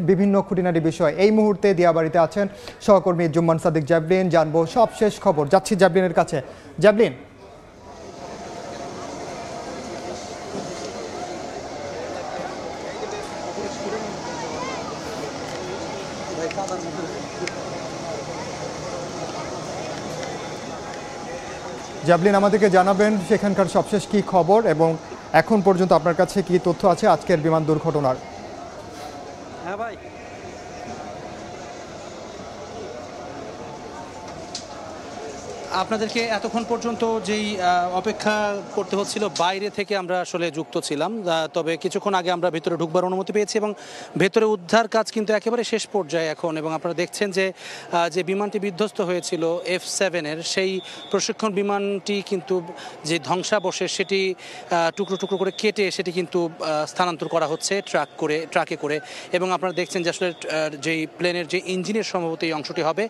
বিভিন্ন খুঁটিনাটি বিষয়। এই মুহূর্তে দিয়াবাড়িতে আছেন সহকর্মী জুম্মান সাদিক জ্যাভলিন, জানবো সবশেষ খবর। যাচ্ছি জ্যাভলিনের কাছে। জ্যাভলিন, জ্যাভলিন আমাদেরকে জানাবেন সেখানকার সবশেষ কি খবর এবং এখন পর্যন্ত আপনার কাছে কি তথ্য আছে আজকের বিমান দুর্ঘটনার। হ্যাঁ ভাই, আপনাদেরকে এতক্ষণ পর্যন্ত যেই অপেক্ষা করতে হচ্ছিল বাইরে থেকে আমরা আসলে যুক্ত ছিলাম, তবে কিছুক্ষণ আগে আমরা ভেতরে ঢুকবার অনুমতি পেয়েছি এবং ভেতরে উদ্ধার কাজ কিন্তু একেবারে শেষ পর্যায়ে এখন। এবং আপনারা দেখছেন যে যে বিমানটি বিধ্বস্ত হয়েছিল F7-এর, সেই প্রশিক্ষণ বিমানটি কিন্তু যে ধ্বংসাবশেষ সেটি টুকরো টুকরো করে কেটে সেটি কিন্তু স্থানান্তর করা হচ্ছে ট্রাকে করে। এবং আপনারা দেখছেন যে আসলে যেই প্লেনের যে ইঞ্জিনের সম্ভবত এই অংশটি হবে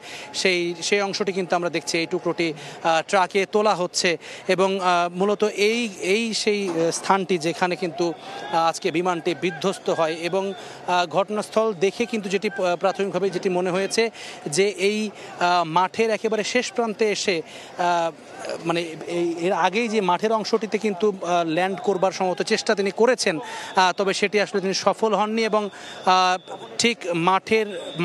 সেই অংশটি কিন্তু আমরা দেখছি এই টুকরোটি ট্রাকে তোলা হচ্ছে। এবং মূলত এই সেই স্থানটি যেখানে কিন্তু আজকে বিমানটি বিধ্বস্ত হয়। এবং ঘটনাস্থল দেখে কিন্তু যেটি প্রাথমিকভাবে যেটি মনে হয়েছে যে এই মাঠের একেবারে শেষ প্রান্তে এসে মানে এর আগেই যে মাঠের অংশটিতে কিন্তু ল্যান্ড করবার সম্ভবত চেষ্টা তিনি করেছেন, তবে সেটি আসলে তিনি সফল হননি। এবং ঠিক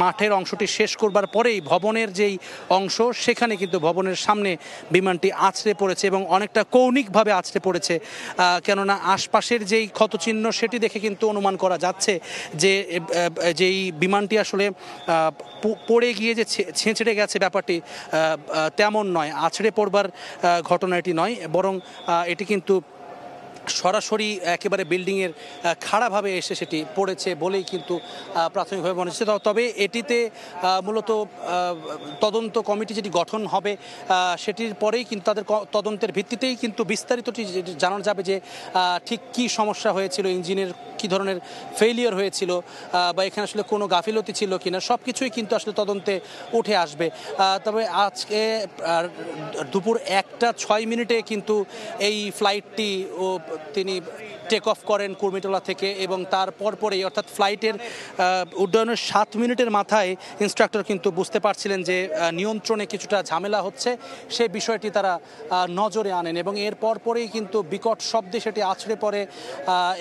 মাঠের অংশটি শেষ করবার পরেই ভবনের যেই অংশ সেখানে কিন্তু ভবনের সামনে বিমানটি আছড়ে পড়েছে এবং অনেকটা কৌণিকভাবে আছড়ে পড়েছে, কেননা আশপাশের যেই ক্ষতচিহ্ন সেটি দেখে কিন্তু অনুমান করা যাচ্ছে যে যেই বিমানটি আসলে পড়ে গিয়ে যে ছেঁচড়ে গেছে ব্যাপারটি তেমন নয়, আছড়ে পড়বার ঘটনা এটি নয়, বরং এটি কিন্তু সরাসরি একেবারে বিল্ডিংয়ের খাড়াভাবে এসে সেটি পড়েছে বলেই কিন্তু প্রাথমিকভাবে মনে হচ্ছে। তবে এটিতে মূলত তদন্ত কমিটি যেটি গঠন হবে সেটির পরেই কিন্তু তাদের তদন্তের ভিত্তিতেই কিন্তু বিস্তারিতটি জানানো যাবে যে ঠিক কী সমস্যা হয়েছিল, ইঞ্জিনের কী ধরনের ফেইলিয়ার হয়েছিল বা এখানে আসলে কোনো গাফিলতি ছিল কিনা, সব কিছুই কিন্তু আসলে তদন্তে উঠে আসবে। তবে আজকে দুপুর 1:06 কিন্তু এই ফ্লাইটটি তিনি টেক অফ করেন কুর্মিটোলা থেকে এবং তার পরেই অর্থাৎ ফ্লাইটের উড্ডয়নের 7 মিনিটের মাথায় ইনস্ট্রাক্টর কিন্তু বুঝতে পারছিলেন যে নিয়ন্ত্রণে কিছুটা ঝামেলা হচ্ছে, সেই বিষয়টি তারা নজরে আনেন এবং এর পরেই কিন্তু বিকট শব্দে সেটি আছড়ে পড়ে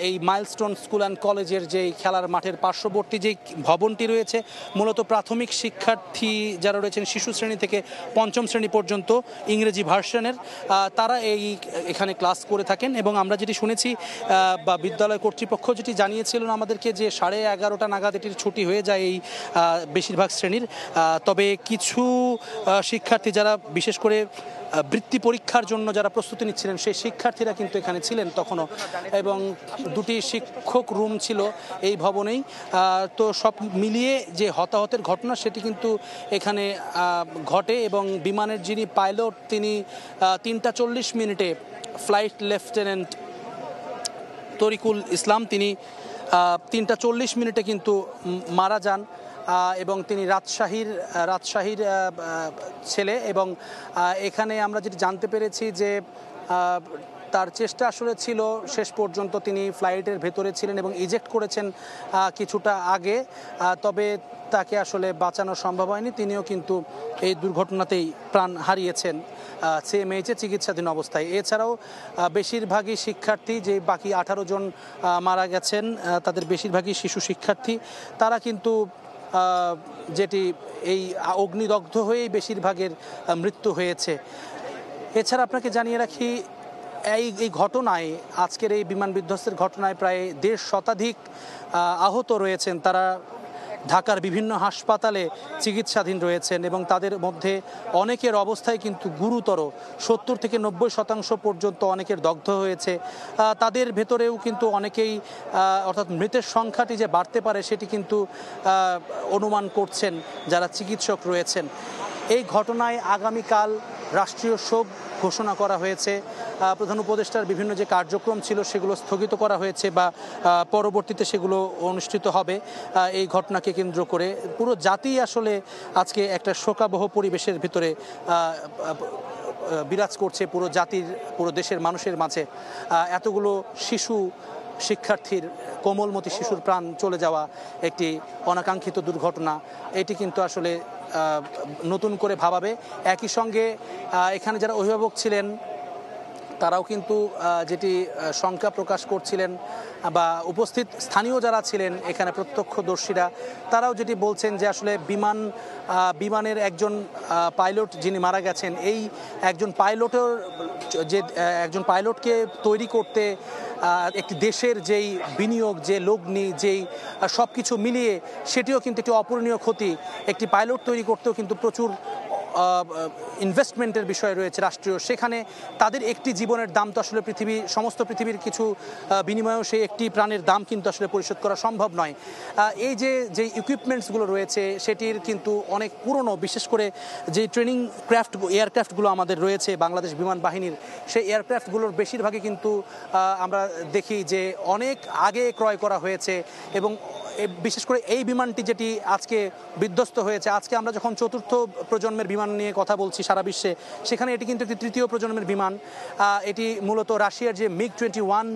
এই মাইলস্টোন স্কুল অ্যান্ড কলেজের যেই খেলার মাঠের পার্শ্ববর্তী যেই ভবনটি রয়েছে। মূলত প্রাথমিক শিক্ষার্থী যারা রয়েছেন শিশু শ্রেণী থেকে 5ম শ্রেণী পর্যন্ত ইংরেজি ভার্সনের, তারা এখানে ক্লাস করে থাকেন। এবং আমরা যেটি শুনেছি বা বিদ্যালয় কর্তৃপক্ষ যেটি জানিয়েছিলেন আমাদেরকে যে 11:30 নাগাদ এটির ছুটি হয়ে যায় এই বেশিরভাগ শ্রেণীর। তবে কিছু শিক্ষার্থী যারা বিশেষ করে বৃত্তি পরীক্ষার জন্য যারা প্রস্তুতি নিচ্ছিলেন সেই শিক্ষার্থীরা কিন্তু এখানে ছিলেন তখনও, এবং 2টি শিক্ষক রুম ছিল এই ভবনেই। তো সব মিলিয়ে যে হতাহতের ঘটনা সেটি কিন্তু এখানে ঘটে এবং বিমানের যিনি পাইলট তিনি 3:40 ফ্লাইট লেফটেন্যান্ট তরিকুল ইসলাম তিনি 3:40 কিন্তু মারা যান এবং তিনি রাজশাহীর ছেলে। এবং এখানে আমরা যেটি জানতে পেরেছি যে তার চেষ্টা আসলে ছিল, শেষ পর্যন্ত তিনি ফ্লাইটের ভেতরে ছিলেন এবং ইজেক্ট করেছেন কিছুটা আগে, তবে তাকে আসলে বাঁচানো সম্ভব হয়নি, তিনিও কিন্তু এই দুর্ঘটনাতেই প্রাণ হারিয়েছেন সিএমএইচে চিকিৎসাধীন অবস্থায়। এছাড়াও বেশিরভাগই শিক্ষার্থী, যে বাকি 18 জন মারা গেছেন তাদের বেশিরভাগই শিশু শিক্ষার্থী, তারা কিন্তু যেটি এই অগ্নিদগ্ধ হয়েই বেশিরভাগের মৃত্যু হয়েছে। এছাড়া আপনাকে জানিয়ে রাখি এই ঘটনায়, আজকের এই বিমান বিধ্বস্তের ঘটনায় প্রায় 1.5 শতাধিক আহত রয়েছেন। তারা ঢাকার বিভিন্ন হাসপাতালে চিকিৎসাধীন রয়েছেন এবং তাদের মধ্যে অনেকের অবস্থায় কিন্তু গুরুতর, 70 থেকে 90% পর্যন্ত অনেকের দগ্ধ হয়েছে। তাদের ভেতরেও কিন্তু অনেকেই অর্থাৎ মৃতের সংখ্যাটি যে বাড়তে পারে সেটি কিন্তু অনুমান করছেন যারা চিকিৎসক রয়েছেন। এই ঘটনায় আগামীকাল রাষ্ট্রীয় শোক ঘোষণা করা হয়েছে। প্রধান উপদেষ্টার বিভিন্ন যে কার্যক্রম ছিল সেগুলো স্থগিত করা হয়েছে বা পরবর্তীতে সেগুলো অনুষ্ঠিত হবে। এই ঘটনাকে কেন্দ্র করে পুরো জাতি আসলে আজকে একটা শোকাবহ পরিবেশের ভিতরে বিরাজ করছে, পুরো জাতির, পুরো দেশের মানুষের মাঝে। এতগুলো শিক্ষার্থীর, কোমলমতি শিশুর প্রাণ চলে যাওয়া একটি অনাকাঙ্ক্ষিত দুর্ঘটনা, এটি কিন্তু আসলে নতুন করে ভাবাবে। একই সঙ্গে এখানে যারা অভিভাবক ছিলেন তারাও কিন্তু যেটি শঙ্কা প্রকাশ করছিলেন বা উপস্থিত স্থানীয় যারা ছিলেন এখানে প্রত্যক্ষদর্শীরা, তারাও যেটি বলছেন যে আসলে বিমানের একজন পাইলট যিনি মারা গেছেন, এই একজন পাইলটকে তৈরি করতে একটি দেশের যেই বিনিয়োগ, যে লগ্নি, যেই সব কিছু মিলিয়ে সেটিও কিন্তু একটি অপূরণীয় ক্ষতি। একটি পাইলট তৈরি করতেও কিন্তু প্রচুর ইনভেস্টমেন্টের বিষয় রয়েছে রাষ্ট্রীয়, সেখানে তাদের একটি জীবনের দাম তো আসলে সমস্ত পৃথিবীর কিছু বিনিময়েও সেই একটি প্রাণের দাম কিন্তু আসলে পরিশোধ করা সম্ভব নয়। এই যে ইকুইপমেন্টসগুলো রয়েছে সেটির কিন্তু অনেক পুরনো, বিশেষ করে যে ট্রেনিং এয়ারক্রাফটগুলো আমাদের রয়েছে বাংলাদেশ বিমান বাহিনীর, সেই এয়ারক্রাফটগুলোর বেশিরভাগই কিন্তু আমরা দেখি যে অনেক আগে ক্রয় করা হয়েছে। এবং বিশেষ করে এই বিমানটি যেটি আজকে বিধ্বস্ত হয়েছে, আজকে আমরা যখন চতুর্থ প্রজন্মের বিমান নিয়ে কথা বলছি সারা বিশ্বে, সেখানে এটি কিন্তু একটি তৃতীয় প্রজন্মের বিমান। এটি মূলত রাশিয়ার যে MiG-21